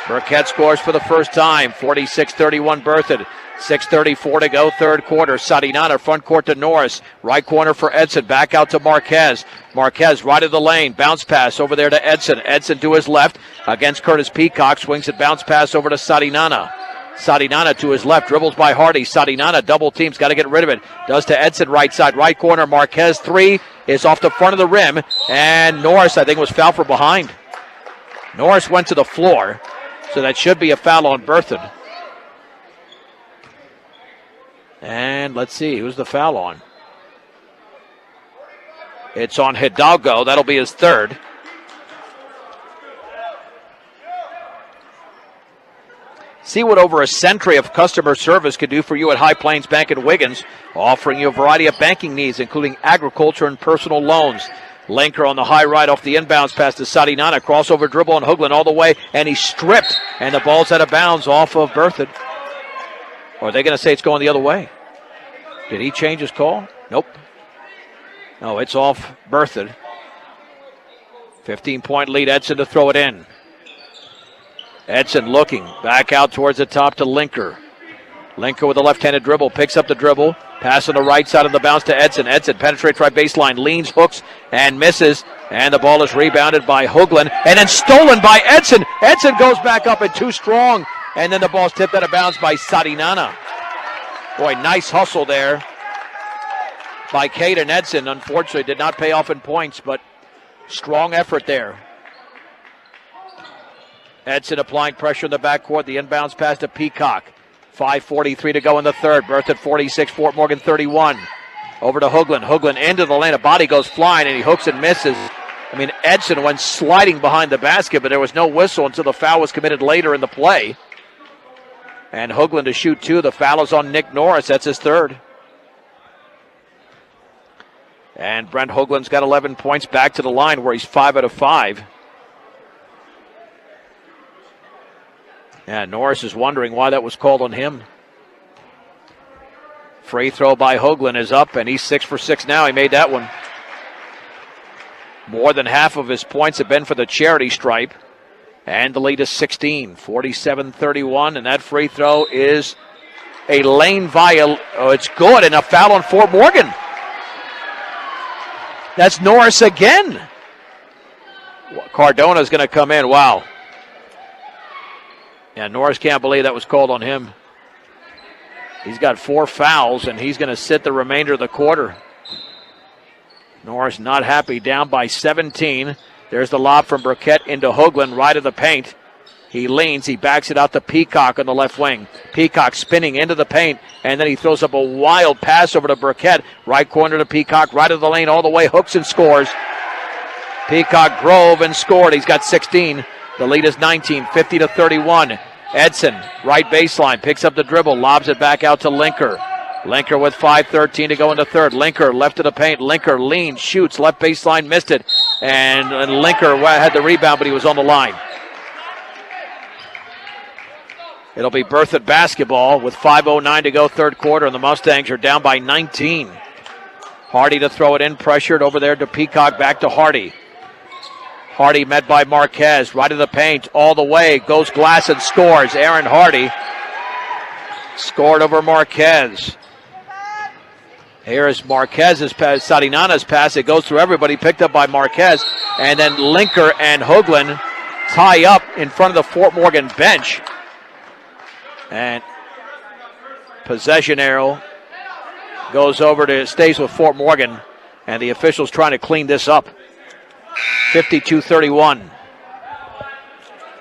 Burkett scores for the first time. 46-31 Berthoud. 6:34 to go, third quarter. Sadinana front court to Norris. Right corner for Edson. Back out to Marquez. Marquez right of the lane. Bounce pass over there to Edson. Edson to his left against Curtis Peacock. Swings it, bounce pass over to Sadinana. Sadinana to his left. Dribbles by Hardy. Sadinana double teams. Got to get rid of it. Does to Edson right side. Right corner. Marquez three is off the front of the rim. And Norris, I think, was fouled for behind. Norris went to the floor. So that should be a foul on Berthoud. And let's see, who's the foul on? It's on Hidalgo. That'll be his third. See what over a century of customer service can do for you at High Plains Bank in Wiggins, offering you a variety of banking needs, including agriculture and personal loans. Linker on the high right off the inbounds pass to Sadinana. Crossover dribble on Hoagland all the way, and he's stripped, and the ball's out of bounds off of Berthoud. Or are they going to say it's going the other way? Did he change his call? Nope. No, it's off Berthoud. 15-point lead. Edson to throw it in. Edson looking back out towards the top to Linker. Linker with a left-handed dribble. Picks up the dribble. Pass on the right side of the bounce to Edson. Edson penetrates right baseline. Leans, hooks, and misses. And the ball is rebounded by Hoagland. And then stolen by Edson. Edson goes back up and too strong. And then the ball's tipped out of bounds by Sadinana. Boy, nice hustle there by Caden Edson. Unfortunately, did not pay off in points, but strong effort there. Edson applying pressure in the backcourt. The inbounds pass to Peacock. 5:43 to go in the third. Berthoud 46, Fort Morgan 31. Over to Hoagland. Hoagland into the lane. A body goes flying, and he hooks and misses. I mean, Edson went sliding behind the basket, but there was no whistle until the foul was committed later in the play. And Hoagland to shoot two. The foul is on Nick Norris. That's his third. And Brent Hoagland's got 11 points, back to the line where he's 5 out of 5. And Norris is wondering why that was called on him. Free throw by Hoagland is up, and he's 6 for 6 now. He made that one. More than half of his points have been for the charity stripe. And the lead is 16, 47-31, and that free throw is a lane violation. Oh, it's good, and a foul on Fort Morgan. That's Norris again. Cardona's going to come in. Wow. Yeah, Norris can't believe that was called on him. He's got 4 fouls, and he's going to sit the remainder of the quarter. Norris not happy, down by 17. There's the lob from Burkett into Hoagland, right of the paint. He leans, he backs it out to Peacock on the left wing. Peacock spinning into the paint, and then he throws up a wild pass over to Burkett. Right corner to Peacock, right of the lane, all the way, hooks and scores. Peacock drove and scored. He's got 16. The lead is 19, 50-31. Edson, right baseline, picks up the dribble, lobs it back out to Linker. Linker with 5:13 to go in the third. Linker left of the paint. Linker leans, shoots, left baseline, missed it. And Linker had the rebound, but he was on the line. It'll be Berthoud basketball with 5:09 to go, third quarter, and the Mustangs are down by 19. Hardy to throw it in, pressured over there to Peacock, back to Hardy. Hardy met by Marquez, right of the paint, all the way, goes glass and scores. Aaron Hardy scored over Marquez. Here is Marquez's pass, Sadinana's pass. It goes through everybody, picked up by Marquez. and then Linker and Hoagland tie up in front of the Fort Morgan bench. And possession arrow stays with Fort Morgan, and the officials trying to clean this up. 52-31.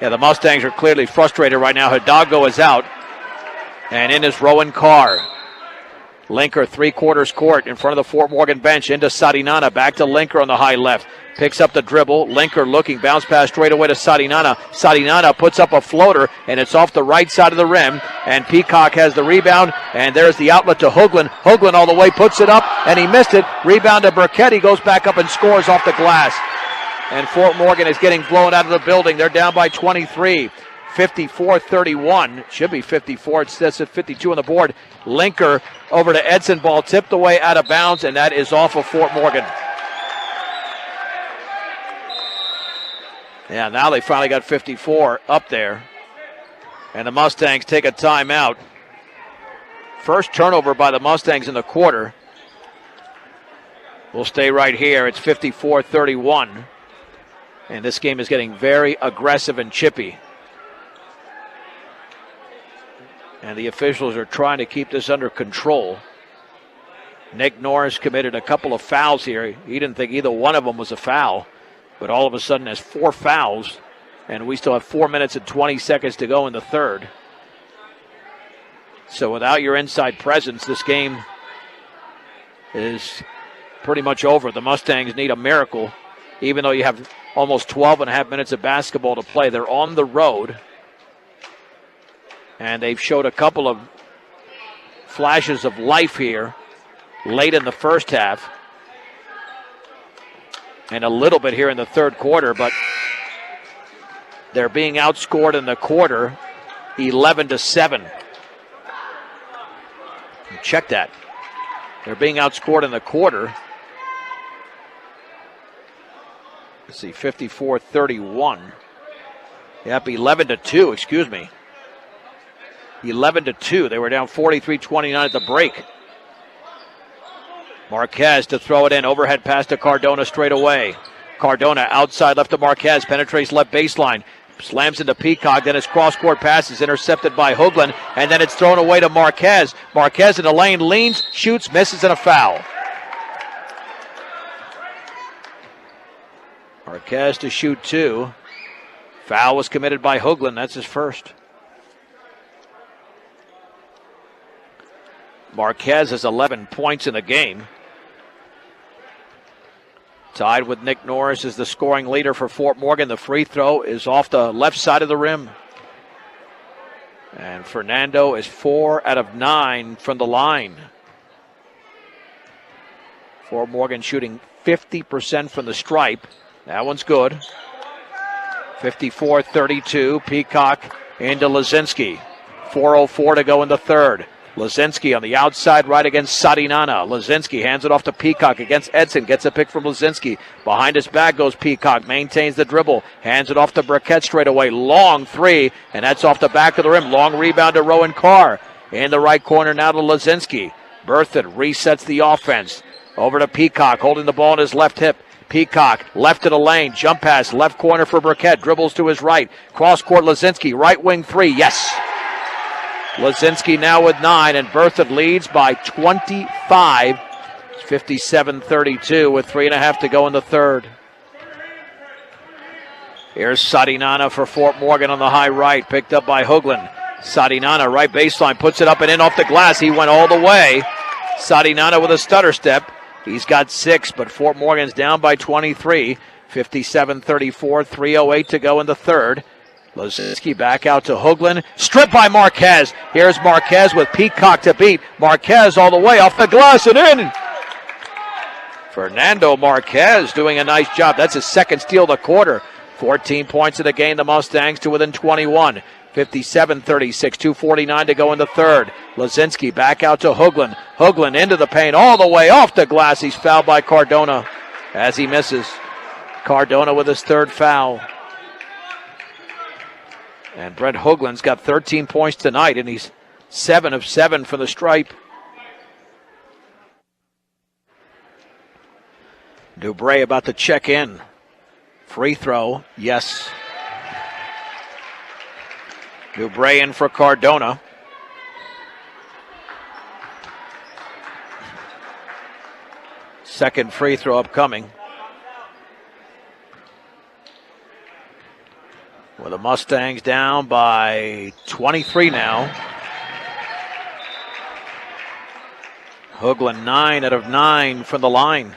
Yeah, the Mustangs are clearly frustrated right now. Hidalgo is out, and in is Rowan Carr. Linker, three-quarters court in front of the Fort Morgan bench, into Sarinana, back to Linker on the high left. Picks up the dribble. Linker looking, bounce pass straight away to Sarinana. Sarinana puts up a floater, and it's off the right side of the rim. And Peacock has the rebound, and there's the outlet to Hoagland. Hoagland all the way, puts it up, and he missed it. Rebound to Burkett. He goes back up and scores off the glass. And Fort Morgan is getting blown out of the building. They're down by 23. 54-31. Should be 54. It says 52 on the board. Linker over to Edson. Ball tipped away out of bounds, and that is off of Fort Morgan. Yeah, now they finally got 54 up there. And the Mustangs take a timeout. First turnover by the Mustangs in the quarter. We'll stay right here. It's 54-31. And this game is getting very aggressive and chippy. And the officials are trying to keep this under control. Nick Norris committed a couple of fouls here. He didn't think either one of them was a foul. But all of a sudden has 4 fouls. And we still have 4 minutes and 20 seconds to go in the third. So without your inside presence, this game is pretty much over. The Mustangs need a miracle. Even though you have almost 12 and a half minutes of basketball to play. They're on the road. And they've showed a couple of flashes of life here late in the first half. And a little bit here in the third quarter, but they're being outscored in the quarter 11-7. Check that. They're being outscored in the quarter. Let's see, 54-31. Yep, 11-2, excuse me. 11-2. They were down 43-29 at the break. Marquez to throw it in. Overhead pass to Cardona straight away. Cardona outside left to Marquez. Penetrates left baseline. Slams into Peacock. Then his cross-court pass is intercepted by Hoagland. And then it's thrown away to Marquez. Marquez in the lane leans, shoots, misses, and a foul. Marquez to shoot 2. Foul was committed by Hoagland. That's his first. Marquez has 11 points in the game. Tied with Nick Norris as the scoring leader for Fort Morgan. The free throw is off the left side of the rim. And Fernando is 4 out of 9 from the line. Fort Morgan shooting 50% from the stripe. That one's good. 54-32. Peacock into Lazinski. 4:04 to go in the third. Lazinski on the outside right against Sarinana. Lazinski hands it off to Peacock against Edson. Gets a pick from Lazinski. Behind his back goes Peacock. Maintains the dribble. Hands it off to Burkett straight away. Long 3, and that's off the back of the rim. Long rebound to Rowan Carr. In the right corner now to Lazinski. Berthoud resets the offense. Over to Peacock, holding the ball in his left hip. Peacock left to the lane. Jump pass. Left corner for Burkett. Dribbles to his right. Cross court Lazinski. Right wing 3. Yes. Lazinski now with 9, and Berthoud leads by 25. It's 57-32 with 3.5 to go in the third. Here's Sarinana for Fort Morgan on the high right, picked up by Hoagland. Sarinana, right baseline, puts it up and in off the glass. He went all the way. Sarinana with a stutter step. He's got 6, but Fort Morgan's down by 23. 57-34, 3:08 to go in the third. Lazinski back out to Hoagland. Stripped by Marquez. Here's Marquez with Peacock to beat. Marquez all the way off the glass and in. Fernando Marquez doing a nice job. That's his second steal of the quarter. 14 points in the game. The Mustangs to within 21. 57-36, 2:49 to go in the third. Lazinski back out to Hoagland. Hoagland into the paint all the way off the glass. He's fouled by Cardona as he misses. Cardona with his third foul. And Brent Hoagland's got 13 points tonight, and he's 7 of 7 from the stripe. Dubray about to check in. Free throw, yes. Dubray in for Cardona. Second free throw upcoming. Well, the Mustangs down by 23 now. Hoagland 9 out of 9 from the line.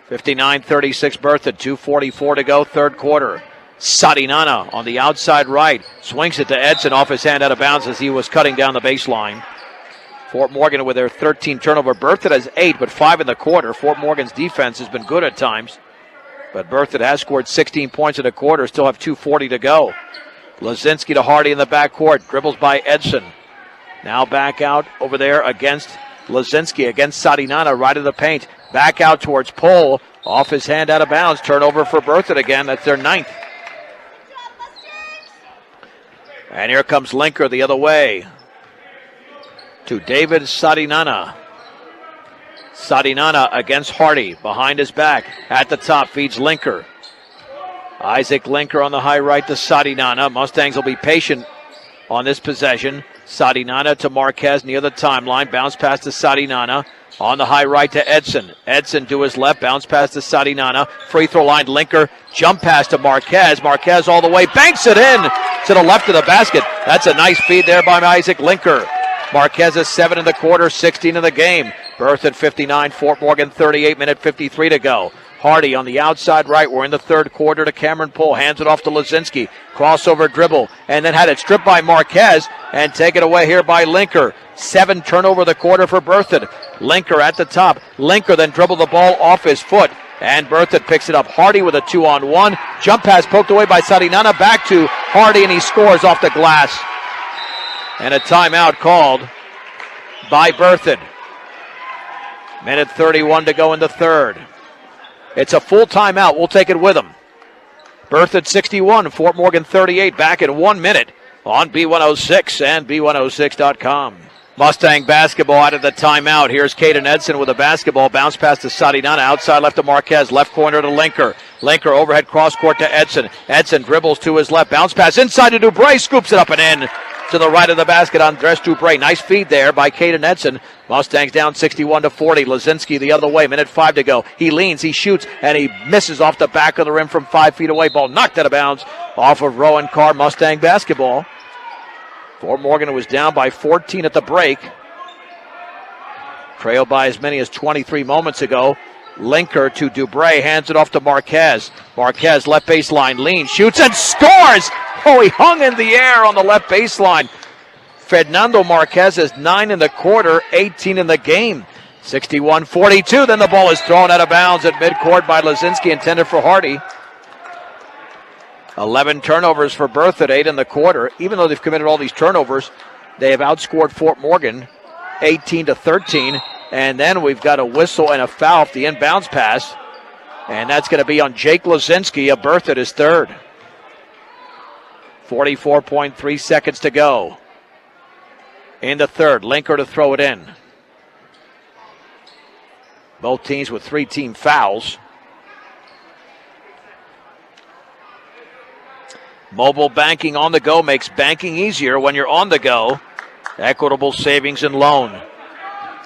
59-36 Berthoud, 2:44 to go, third quarter. Sadinana on the outside right. Swings it to Edson off his hand out of bounds as he was cutting down the baseline. Fort Morgan with their 13 turnover. Berthoud has 8, but 5 in the quarter. Fort Morgan's defense has been good at times. But Berthoud has scored 16 points in a quarter, still have 2:40 to go. Lazinski to Hardy in the backcourt. Dribbles by Edson. Now back out over there against Lazinski, against Sadinana, right of the paint. Back out towards Pohl. Off his hand out of bounds. Turnover for Berthoud again. That's their 9th. And here comes Linker the other way to David Sadinana. Sadinana against Hardy. Behind his back. At the top feeds Linker. Isaac Linker on the high right to Sadinana. Mustangs will be patient on this possession. Sadinana to Marquez near the timeline. Bounce pass to Sadinana. On the high right to Edson. Edson to his left. Bounce pass to Sadinana. Free throw line. Linker. Jump pass to Marquez. Marquez all the way. Banks it in to the left of the basket. That's a nice feed there by Isaac Linker. Marquez is 7 in the quarter, 16 in the game. Berthoud 59, Fort Morgan 38, minute 53 to go. Hardy on the outside right. We're in the third quarter to Cameron Pohl. Hands it off to Lazinski. Crossover dribble. And then had it stripped by Marquez. And taken away here by Linker. 7 turnover the quarter for Berthoud. Linker at the top. Linker then dribbled the ball off his foot. And Berthoud picks it up. Hardy with a 2-on-1. Jump pass poked away by Sadinana. Back to Hardy, and he scores off the glass. And a timeout called by Berthoud. Minute 31 to go in the third. It's a full timeout. We'll take it with them. Berthoud 61, Fort Morgan 38. Back in 1 minute on B106 and B106.com. Mustang basketball out of the timeout. Here's Caden Edson with a basketball. Bounce pass to Sadinana. Outside left to Marquez. Left corner to Linker. Linker overhead cross court to Edson. Edson dribbles to his left. Bounce pass inside to Dubray. Scoops it up and in. To the right of the basket on Andres Dubray. Nice feed there by Caden Edson. Mustangs down 61-40. Lazinski the other way. Minute 5 to go. He leans, he shoots, and he misses off the back of the rim from 5 feet away. Ball knocked out of bounds off of Rowan Carr. Mustang basketball. Fort Morgan was down by 14 at the break. Trailed by as many as 23 moments ago. Linker to Dubray. Hands it off to Marquez. Marquez left baseline. Leans, shoots, and scores! Oh, he hung in the air on the left baseline. Fernando Marquez is 9 in the quarter, 18 in the game. 61-42. Then the ball is thrown out of bounds at midcourt by Lazinski, intended for Hardy. 11 turnovers for Berthoud, 8 in the quarter. Even though they've committed all these turnovers, they have outscored Fort Morgan 18-13. And then we've got a whistle and a foul off the inbounds pass. And that's going to be on Jake Lazinski of Berthoud, his third. 44.3 seconds to go in the third. Linker to throw it in. Both teams with 3 team fouls. Mobile banking on the go makes banking easier when you're on the go. Equitable Savings and Loan.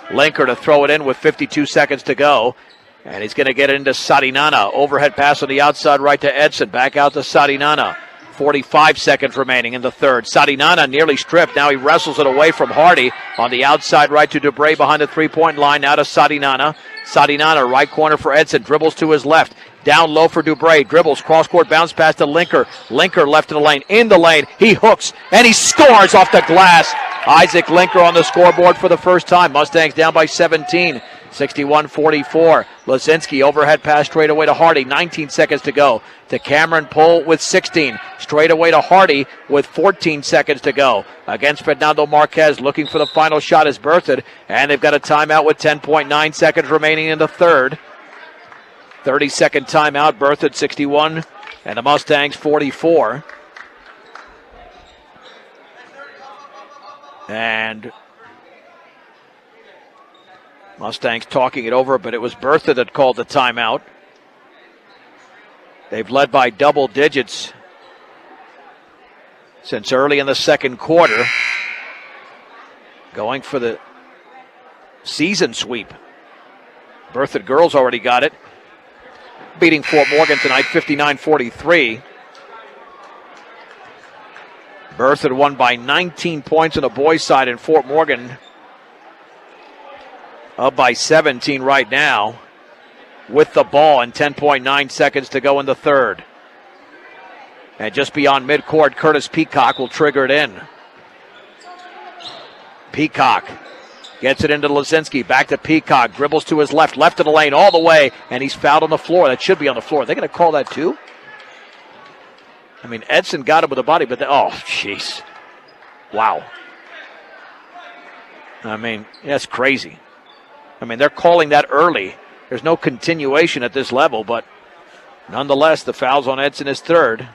Linker to throw it in with 52 seconds to go. And he's going to get it into Sadinana. Overhead pass on the outside right to Edson. Back out to Sadinana. 45 seconds remaining in the third. Sadinana nearly stripped. Now he wrestles it away from Hardy. On the outside right to Dubray behind the three-point line. Now to Sadinana. Sadinana, right corner for Edson. Dribbles to his left. Down low for Dubray. Dribbles. Cross-court bounce pass to Linker. Linker left in the lane. In the lane. He hooks. And he scores off the glass. Isaac Linker on the scoreboard for the first time. Mustangs down by 17. 61-44. Lazinski overhead pass straight away to Hardy. 19 seconds to go. To Cameron Pohl with 16. Straight away to Hardy with 14 seconds to go. Against Fernando Marquez. Looking for the final shot is Berthoud. And they've got a timeout with 10.9 seconds remaining in the third. 30-second timeout. Berthoud 61. And the Mustangs 44. And Mustangs talking it over, but it was Berthoud that called the timeout. They've led by double digits since early in the second quarter. Going for the season sweep. Berthoud girls already got it. Beating Fort Morgan tonight 59-43. Berthoud won by 19 points on the boys' side, and Fort Morgan up by 17 right now with the ball and 10.9 seconds to go in the third. And just beyond midcourt, Curtis Peacock will trigger it in. Peacock gets it into Lazinski, back to Peacock, dribbles to his left of the lane all the way, and he's fouled on the floor. That should be on the floor. Are they going to call that too? I mean, Edson got him with the body, but oh, jeez. Wow. I mean, that's crazy. I mean, they're calling that early. There's no continuation at this level, but nonetheless, the foul's on Edson is third.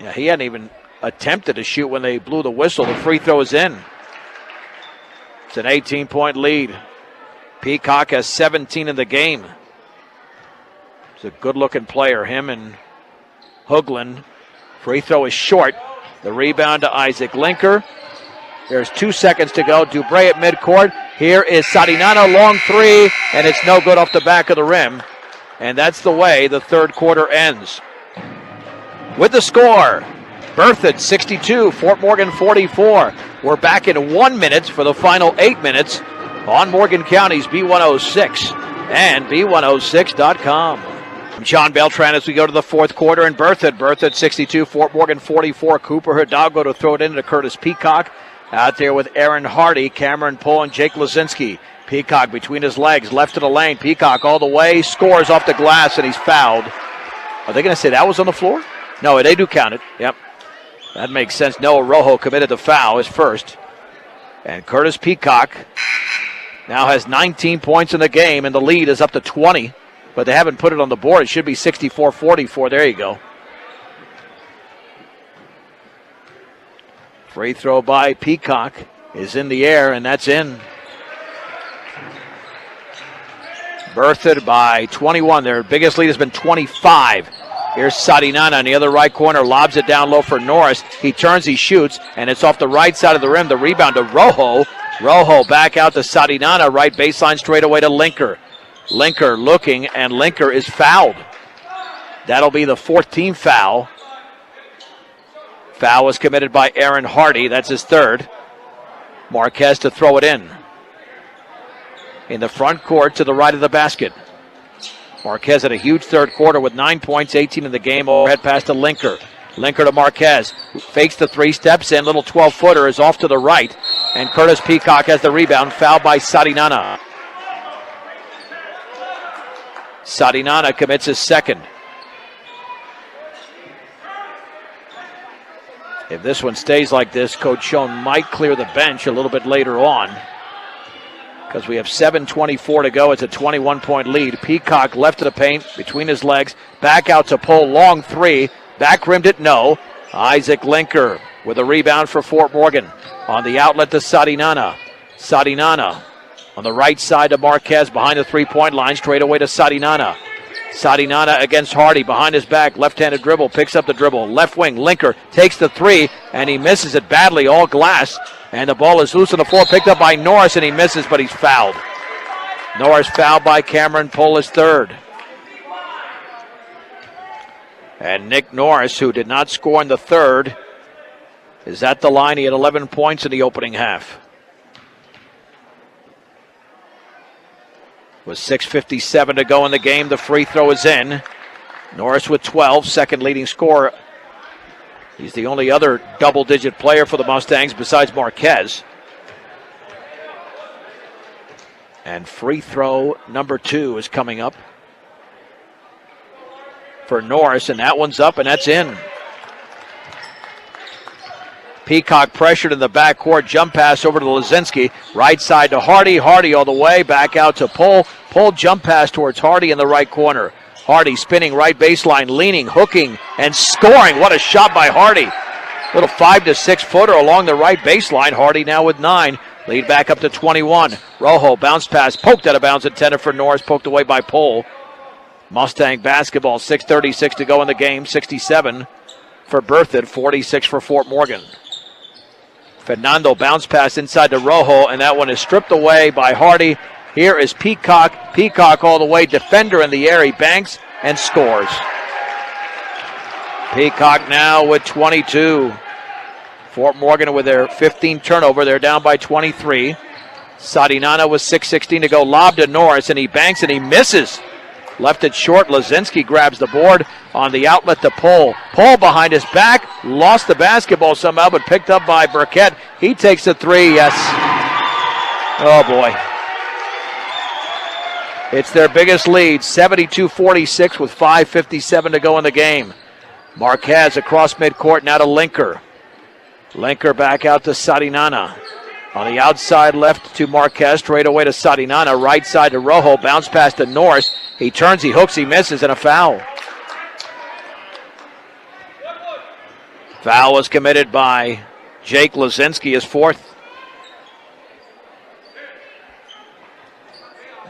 Yeah, he hadn't even attempted to shoot when they blew the whistle. The free throw is in. It's an 18-point lead. Peacock has 17 in the game. He's a good-looking player, him and Hoagland. Free throw is short. The rebound to Isaac Linker. There's 2 seconds to go. Dubray at midcourt. Here is Sarinano, long three, and it's no good off the back of the rim. And that's the way the third quarter ends. With the score, Berthoud 62, Fort Morgan 44. We're back in 1 minute for the final 8 minutes on Morgan County's B106 and B106.com. I'm John Beltran as we go to the fourth quarter in Berthoud. Berthoud 62, Fort Morgan 44. Cooper Hidalgo to throw it into Curtis Peacock. Out there with Aaron Hardy, Cameron Pohl, and Jake Lazinski. Peacock between his legs, left of the lane. Peacock all the way, scores off the glass, and he's fouled. Are they going to say that was on the floor? No, they do count it. Yep. That makes sense. Noah Rojo committed the foul, his first. And Curtis Peacock now has 19 points in the game, and the lead is up to 20. But they haven't put it on the board. It should be 64-44. There you go. Free throw by Peacock is in the air, and that's in. Berthoud by 21. Their biggest lead has been 25. Here's Sarinana in the other right corner, lobs it down low for Norris. He turns, he shoots, and it's off the right side of the rim. The rebound to Rojo. Rojo back out to Sarinana, right baseline straight away to Linker. Linker looking, and Linker is fouled. That'll be the 14th foul. Foul was committed by Aaron Hardy. That's his third. Marquez to throw it in. In the front court to the right of the basket. Marquez had a huge third quarter with 9 points, 18 in the game. Overhead pass to Linker. Linker to Marquez. Fakes the three, steps in. Little 12-footer is off to the right. And Curtis Peacock has the rebound. Fouled by Sarinana. Sarinana commits his second. If this one stays like this, Coach Schoen might clear the bench a little bit later on, because we have 7:24 to go. It's a 21-point lead. Peacock left of the paint, between his legs, back out to Pohl, long three, back rimmed it, no. Isaac Linker with a rebound for Fort Morgan. On the outlet to Sarinana. Sarinana on the right side to Marquez, behind the three-point line, straight away to Sarinana. Sarinana against Hardy, behind his back, left-handed dribble, picks up the dribble, left wing, Linker takes the three, and he misses it badly, all glass, and the ball is loose on the floor, picked up by Norris, and he misses, but he's fouled. Norris fouled by Cameron Pohl, his third. And Nick Norris, who did not score in the third, is at the line. He had 11 points in the opening half. With 6:57 to go in the game, the free throw is in. Norris with 12, second leading scorer. He's the only other double-digit player for the Mustangs besides Marquez. And free throw number 2 is coming up for Norris, and that one's up, and that's in. Peacock pressured in the backcourt, jump pass over to Lazinski, right side to Hardy, Hardy all the way, back out to Pohl. Pohl jump pass towards Hardy in the right corner. Hardy spinning right baseline, leaning, hooking, and scoring. What a shot by Hardy. Little 5 to 6 footer along the right baseline. Hardy now with 9. Lead back up to 21. Rojo bounce pass, poked out of bounds, intended for Norris, poked away by Pohl. Mustang basketball, 6:36 to go in the game, 67 for Berthoud, 46 for Fort Morgan. Fernando bounce pass inside to Rojo, and that one is stripped away by Hardy. Here is Peacock. Peacock all the way, defender in the air. He banks and scores. Peacock now with 22. Fort Morgan with their 15 turnover. They're down by 23. Sadinana with 6:16 to go. Lob to Norris, and he banks and he misses. Left it short. Lazinski grabs the board on the outlet to Pohl. Pohl behind his back. Lost the basketball somehow, but picked up by Burkett. He takes a three. Yes. Oh, boy. It's their biggest lead, 72-46 with 5:57 to go in the game. Marquez across midcourt, now to Linker. Linker back out to Sadinana. On the outside left to Marquez, straight away to Sadinana. Right side to Rojo, bounce pass to Norris. He turns, he hooks, he misses, and a foul. Foul was committed by Jake Lazinski, his fourth.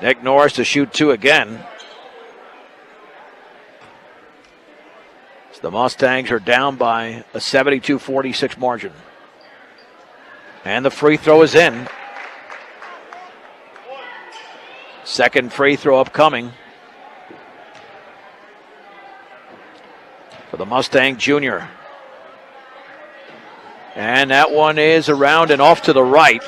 Nick Norris to shoot two again. So the Mustangs are down by a 72-46 margin. And the free throw is in. Second free throw upcoming for the Mustang junior. And that one is around and off to the right.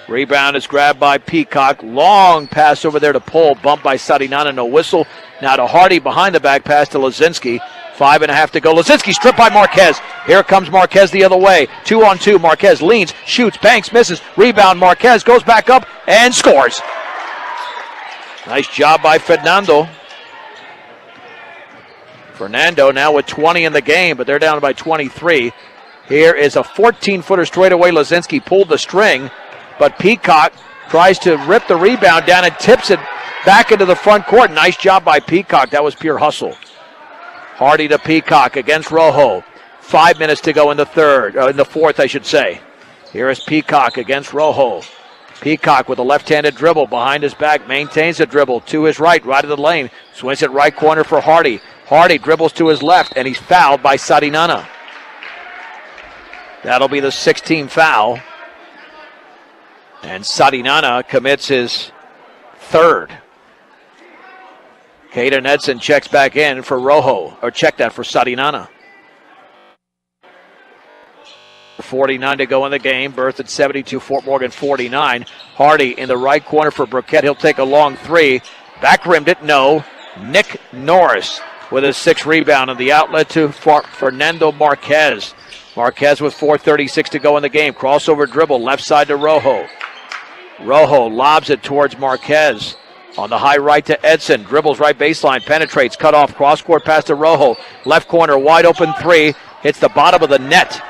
Rebound is grabbed by Peacock. Long pass over there to Pohl. Bumped by Sadinana, no whistle. Now to Hardy behind the back pass to Lazinski. 5.5 to go. Lazinski stripped by Marquez. Here comes Marquez the other way. 2-on-2. Marquez leans, shoots, banks, misses. Rebound. Marquez goes back up and scores. Nice job by Fernando. Fernando now with 20 in the game, but they're down by 23. Here is a 14-footer straightaway. Lazinski pulled the string, but Peacock tries to rip the rebound down and tips it back into the front court. Nice job by Peacock. That was pure hustle. Hardy to Peacock against Rojo. 5 minutes to go in the fourth, I should say. Here is Peacock against Rojo. Peacock with a left-handed dribble behind his back, maintains the dribble to his right of the lane. Swings it right corner for Hardy. Hardy dribbles to his left, and he's fouled by Sadinana. That'll be the 16th foul. And Sadinana commits his third. Caden Edson checks back in for Rojo, or check that for Sadinana. 49 to go in the game. Berthoud 72, Fort Morgan 49. Hardy in the right corner for Burkett. He'll take a long three. Back rimmed it, no. Nick Norris with his sixth rebound on the outlet to Fernando Marquez. Marquez with 4:36 to go in the game. Crossover dribble, left side to Rojo. Rojo lobs it towards Marquez. On the high right to Edson. Dribbles right baseline, penetrates, cut off, cross-court pass to Rojo. Left corner, wide open three. Hits the bottom of the net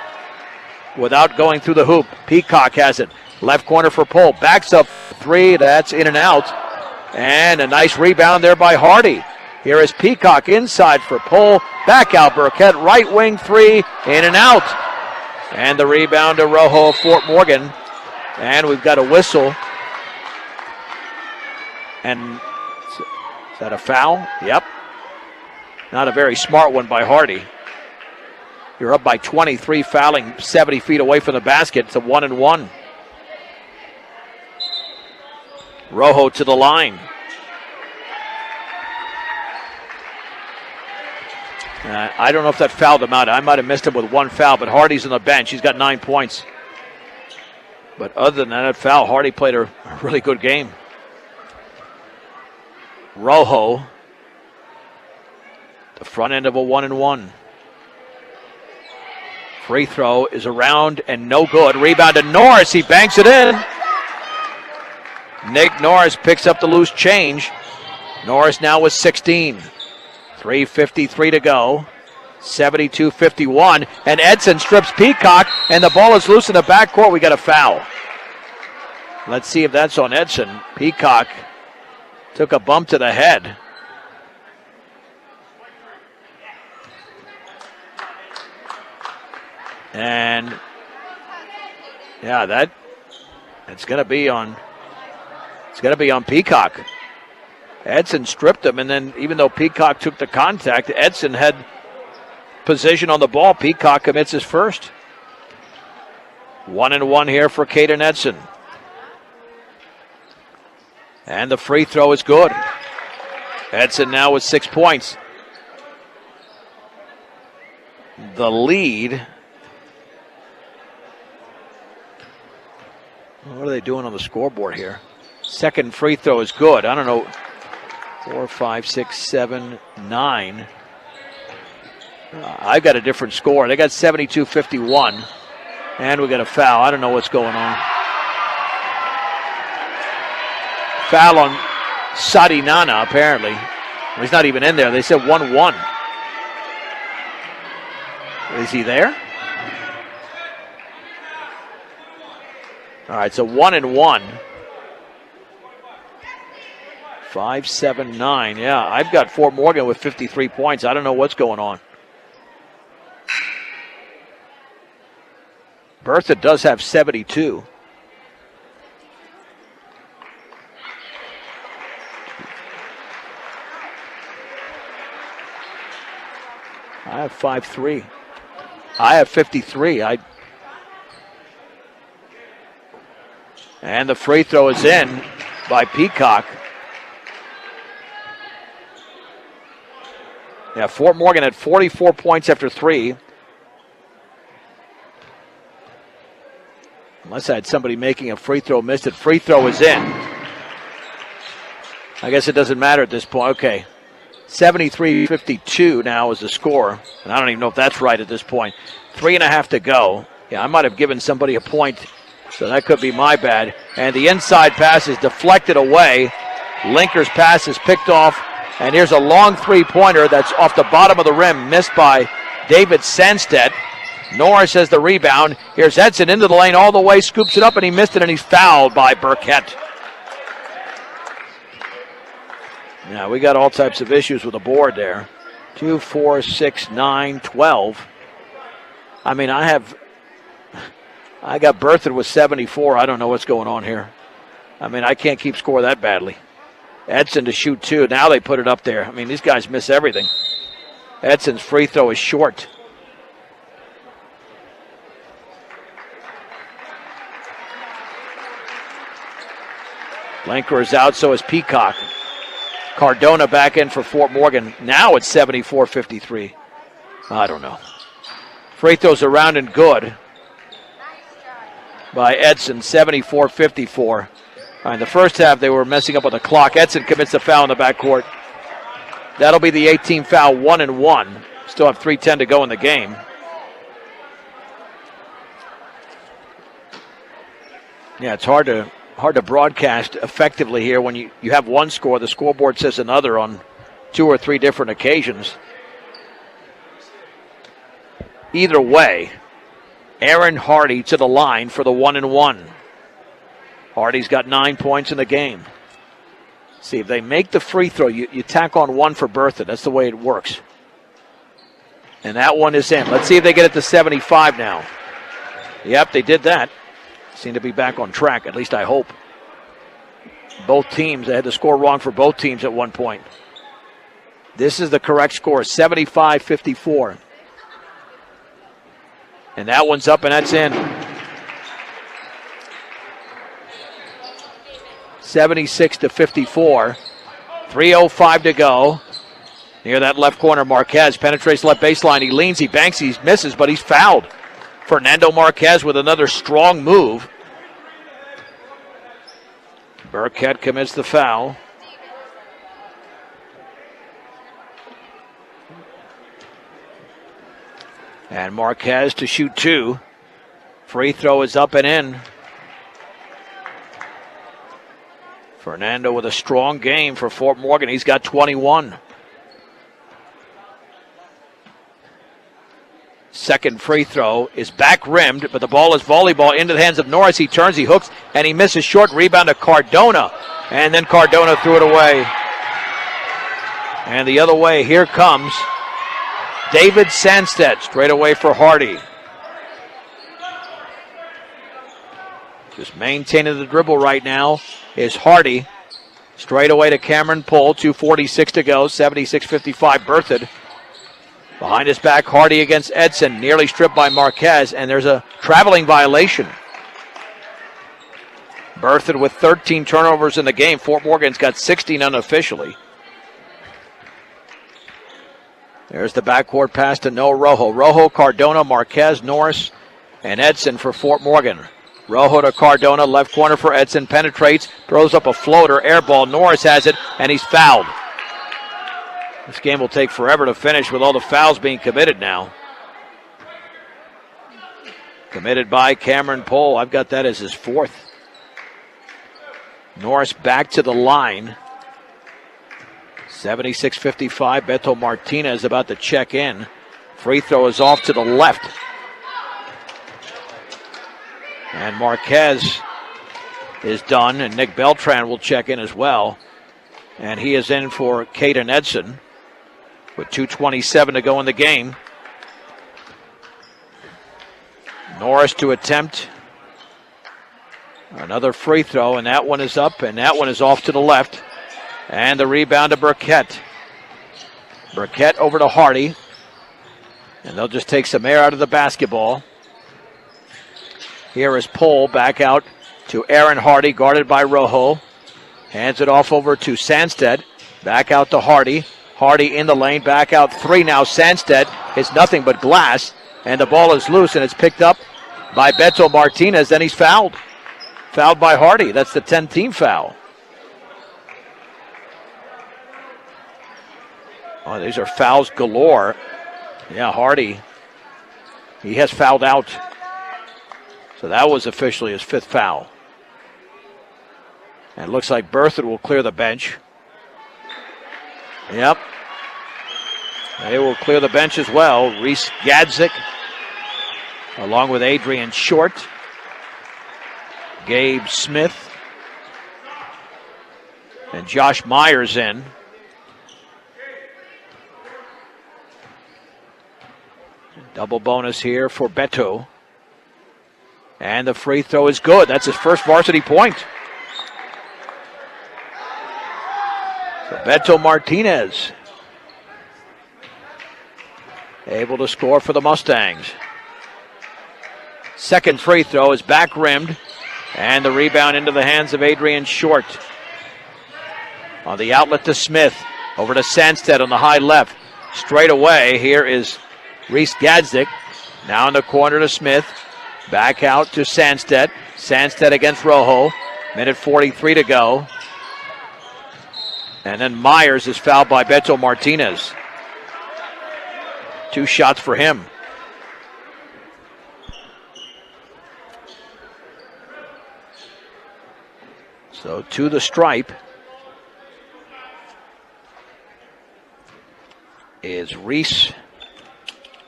without going through the hoop. Peacock has it. Left corner for Pohl. Backs up three. That's in and out. And a nice rebound there by Hardy. Here is Peacock inside for Pohl. Back out Burkett. Right wing three. In and out. And the rebound to Rojo of Fort Morgan. And we've got a whistle. And is that a foul? Yep. Not a very smart one by Hardy. You're up by 23, fouling 70 feet away from the basket. It's a 1-and-1. Rojo to the line. I don't know if that fouled him out. I might have missed him with one foul, but Hardy's on the bench. He's got 9 points. But other than that foul, Hardy played a really good game. Rojo, the front end of a 1-and-1. Free throw is around and no good. Rebound to Norris. He banks it in. Nick Norris picks up the loose change. Norris now with 16. 3:53 to go. 72-51. And Edson strips Peacock, and the ball is loose in the backcourt. We got a foul. Let's see if that's on Edson. Peacock took a bump to the head. And yeah, it's going to be on Peacock. Edson stripped him, and then even though Peacock took the contact, Edson had position on the ball. Peacock commits his first. 1-1 here for Caden Edson. And the free throw is good. Edson now with 6 points. The lead. What are they doing on the scoreboard here? Second free throw is good. I don't know. 4, 5, 6, 7, 9. I've got a different score. They got 72-51. And we got a foul. I don't know what's going on. Foul on Sadi Nana, apparently. He's not even in there. They said 1-1. Is he there? All right, so 1-1. 5, 7, 9. Yeah, I've got Fort Morgan with 53 points. I don't know what's going on. Berthoud does have 72. I have 5-3. I have 53. And the free throw is in by Peacock. Yeah, Fort Morgan had 44 points after 3. Unless I had somebody making a free throw missed it. Free throw is in. I guess it doesn't matter at this point. Okay. 73-52 now is the score. And I don't even know if that's right at this point. 3.5 to go. Yeah, I might have given somebody a point, so that could be my bad. And the inside pass is deflected away. Linker's pass is picked off. And here's a long three-pointer that's off the bottom of the rim, missed by David Sandstedt. Norris has the rebound. Here's Edson into the lane all the way, scoops it up, and he missed it, and he's fouled by Burkett. Yeah, we got all types of issues with the board there. 2, 4, 6, 9, 12. I mean, I got Berthoud with 74. I don't know what's going on here. I mean, I can't keep score that badly. Edson to shoot 2. Now they put it up there. I mean, these guys miss everything. Edson's free throw is short. Linker is out, so is Peacock. Cardona back in for Fort Morgan. Now it's 74-53. I don't know. Free throws around and good by Edson, 74-54. In the first half, they were messing up on the clock. Edson commits the foul in the backcourt. That'll be the 18th foul, 1-1. Still have 3:10 to go in the game. Yeah, it's hard to broadcast effectively here when you have one score. The scoreboard says another on 2 or 3 different occasions. Either way, Aaron Hardy to the line for the 1-1. Hardy's got 9 points in the game. See, if they make the free throw, you tack on 1 for Berthoud. That's the way it works. And that one is in. Let's see if they get it to 75 now. Yep, they did that. Seem to be back on track, at least I hope. Both teams, they had the score wrong for both teams at one point. This is the correct score, 75-54. And that one's up and that's in. 76-54. 3:05 to go. Near that left corner, Marquez penetrates left baseline. He leans, he banks, he misses, but he's fouled. Fernando Marquez with another strong move. Burkett commits the foul. And Marquez to shoot 2. Free throw is up and in. Fernando with a strong game for Fort Morgan. He's got 21. Second free throw is back rimmed, but the ball is volleyball into the hands of Norris. He turns, he hooks, and he misses short. Rebound to Cardona. And then Cardona threw it away. And the other way, here comes David Sandstedt straight away for Hardy. Just maintaining the dribble right now is Hardy. Straight away to Cameron Pohl, 2:46 to go, 76-55 Berthoud. Behind his back, Hardy against Edson, nearly stripped by Marquez, and there's a traveling violation. Berthoud with 13 turnovers in the game. Fort Morgan's got 16 unofficially. There's the backcourt pass to Noah Rojo. Rojo, Cardona, Marquez, Norris, and Edson for Fort Morgan. Rojo to Cardona, left corner for Edson, penetrates, throws up a floater, air ball. Norris has it, and he's fouled. This game will take forever to finish with all the fouls being committed now. Committed by Cameron Pohl. I've got that as his fourth. Norris back to the line. 76-55. Beto Martinez about to check in. Free throw is off to the left. And Marquez is done, and Nick Beltran will check in as well. And he is in for Caden Edson with 2:27 to go in the game. Norris to attempt another free throw, and that one is up, and that one is off to the left. And the rebound to Burkett. Burkett over to Hardy. And they'll just take some air out of the basketball. Here is Pohl back out to Aaron Hardy, guarded by Rojo. Hands it off over to Sandstedt. Back out to Hardy. Hardy in the lane, back out three now. Sandstedt hits nothing but glass, and the ball is loose, and it's picked up by Beto Martinez. Then he's fouled. Fouled by Hardy. That's the 10th-team foul. Oh, these are fouls galore. Yeah, Hardy, he has fouled out. So that was officially his fifth foul. And it looks like Berthoud will clear the bench. Yep. They will clear the bench as well. Reese Gadzik, along with Adrian Short, Gabe Smith, and Josh Myers in. Double bonus here for Beto. And the free throw is good. That's his first varsity point. So Beto Martinez able to score for the Mustangs. Second free throw is back rimmed. And the rebound into the hands of Adrian Short. On the outlet to Smith. Over to Sandstedt on the high left. Straight away, here is Reese Gadzik. Now in the corner to Smith. Back out to Sandstedt. Sandstedt against Rojo. Minute 43 to go. And then Myers is fouled by Beto Martinez. 2 shots for him. So to the stripe is Reese.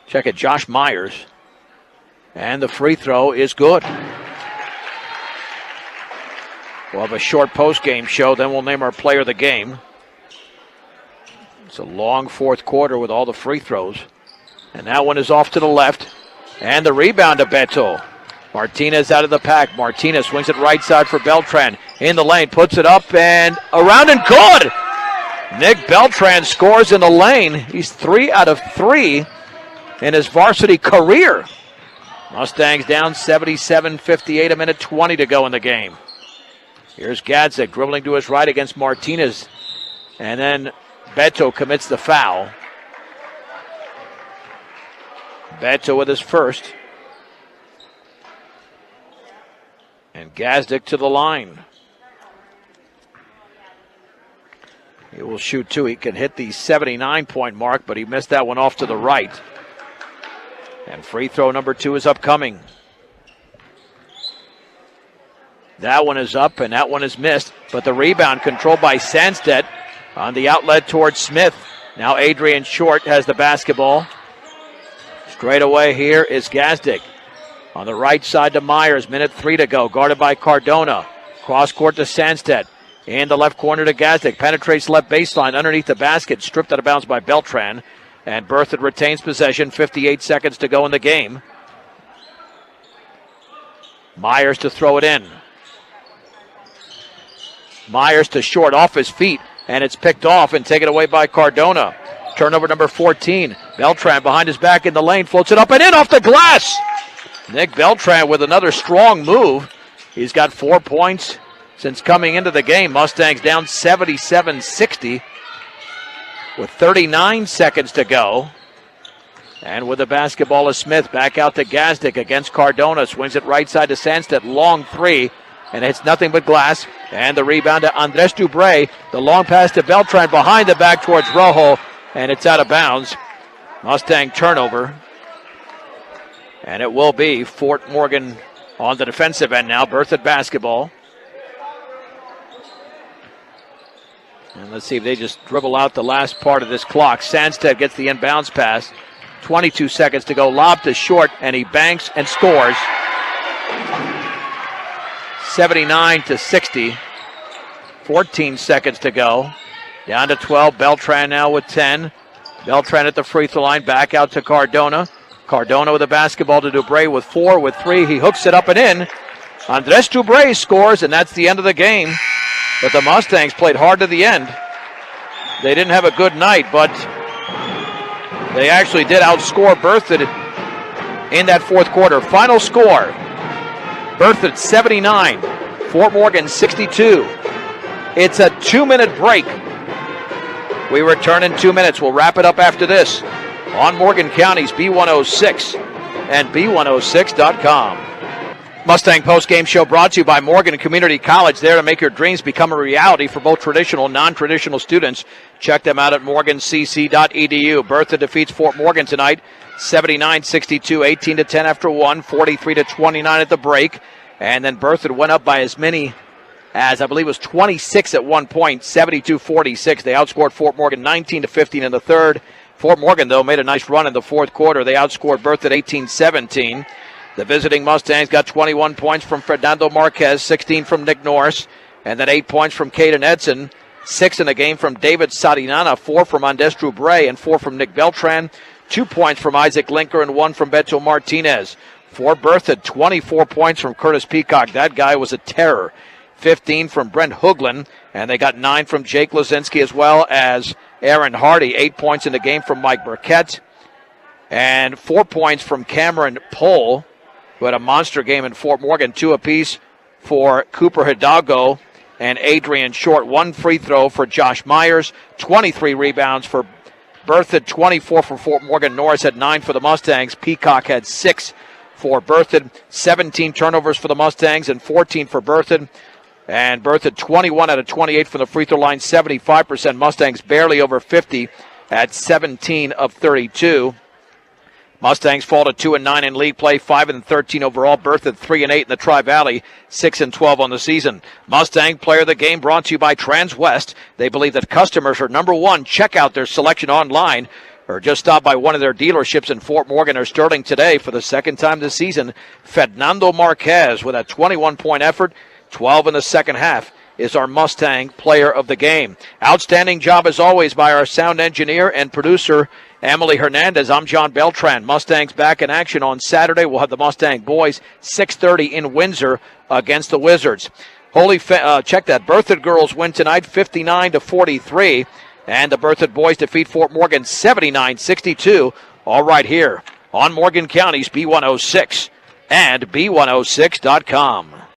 Check it, Josh Myers. And the free throw is good. We'll have a short post-game show, then we'll name our player of the game. It's a long fourth quarter with all the free throws. And that one is off to the left. And the rebound to Beto. Martinez out of the pack. Martinez swings it right side for Beltran. In the lane, puts it up and around and good! Nick Beltran scores in the lane. He's 3 out of 3 in his varsity career. Mustangs down 77-58, a minute 20 to go in the game. Here's Gadzik dribbling to his right against Martinez. And then Beto commits the foul. Beto with his first. And Gadzik to the line. He will shoot 2. He can hit the 79-point mark, but he missed that one off to the right. And free throw number 2 is upcoming. That one is up and that one is missed, but the rebound controlled by Sandstedt on the outlet towards Smith. Now Adrian Short has the basketball. Straight away here is Gadzik. On the right side to Myers, minute 3 to go, guarded by Cardona. Cross court to Sandstedt. In the left corner to Gadzik. Penetrates left baseline underneath the basket. Stripped out of bounds by Beltran. And Berthoud retains possession. 58 seconds to go in the game. Myers to throw it in. Myers to short off his feet, and it's picked off and taken away by Cardona. Turnover number 14. Beltran behind his back in the lane, floats it up and in off the glass. Nick Beltran with another strong move. He's got 4 points since coming into the game. Mustangs down 77-60 with 39 seconds to go. And with the basketball is Smith. Back out to Gazdic against Cardona. Swings it right side to Sandstedt. Long three. And it's nothing but glass. And the rebound to Andres Dubre. The long pass to Beltran behind the back towards Rojo. And it's out of bounds. Mustang turnover. And it will be Fort Morgan on the defensive end now. Berthoud basketball. And let's see if they just dribble out the last part of this clock. Sandstedt gets the inbounds pass. 22 seconds to go. Lob to short, and he banks and scores. 79-60. 14 seconds to go. Down to 12. Beltran now with 10. Beltran at the free throw line. Back out to Cardona. Cardona with the basketball to Dubre with 4. With 3, he hooks it up and in. Andres Dubre scores, and that's the end of the game. But the Mustangs played hard to the end. They didn't have a good night, but they actually did outscore Berthoud in that fourth quarter. Final score, Berthoud 79, Fort Morgan 62. It's a 2-minute break. We return in 2 minutes. We'll wrap it up after this on Morgan County's B106 and B106.com. Mustang postgame show brought to you by Morgan Community College, there to make your dreams become a reality for both traditional and non-traditional students. Check them out at morgancc.edu. Berthoud defeats Fort Morgan tonight, 79-62, 18-10 after 1, 43-29 at the break. And then Berthoud went up by as many as, I believe it was 26 at one point, 72-46. They outscored Fort Morgan 19-15 in the third. Fort Morgan, though, made a nice run in the fourth quarter. They outscored Berthoud 18-17. The visiting Mustangs got 21 points from Fernando Marquez, 16 from Nick Norris, and then 8 points from Caden Edson, 6 in the game from David Sarinana, 4 from Andres Dubre, and 4 from Nick Beltran, 2 points from Isaac Linker, and 1 from Beto Martinez. For Berthoud, 24 points from Curtis Peacock. That guy was a terror. 15 from Brent Hooglin, and they got 9 from Jake Lazinski as well as Aaron Hardy. 8 points in the game from Mike Burkett, and 4 points from Cameron Pohl, who had a monster game in Fort Morgan. 2 apiece for Cooper Hidalgo and Adrian Short. 1 free throw for Josh Myers. 23 rebounds for Berthoud. 24 for Fort Morgan. Norris had 9 for the Mustangs. Peacock had 6 for Berthoud. 17 turnovers for the Mustangs and 14 for Berthoud. And Berthoud 21 out of 28 from the free throw line. 75%. Mustangs barely over 50 at 17 of 32. Mustangs fall to 2-9 in league play, 5-13 overall. Berthoud 3-8 in the Tri-Valley, 6-12 on the season. Mustang Player of the Game brought to you by Transwest. They believe that customers are number one. Check out their selection online or just stop by one of their dealerships in Fort Morgan or Sterling today. For the second time this season, Fernando Marquez with a 21-point effort, 12 in the second half, is our Mustang Player of the Game. Outstanding job as always by our sound engineer and producer, Emily Hernandez. I'm John Beltran. Mustangs back in action on Saturday. We'll have the Mustang boys 6:30 in Windsor against the Wizards. Check that. Berthoud girls win tonight 59-43. And the Berthoud boys defeat Fort Morgan 79-62. All right here on Morgan County's B106 and B106.com.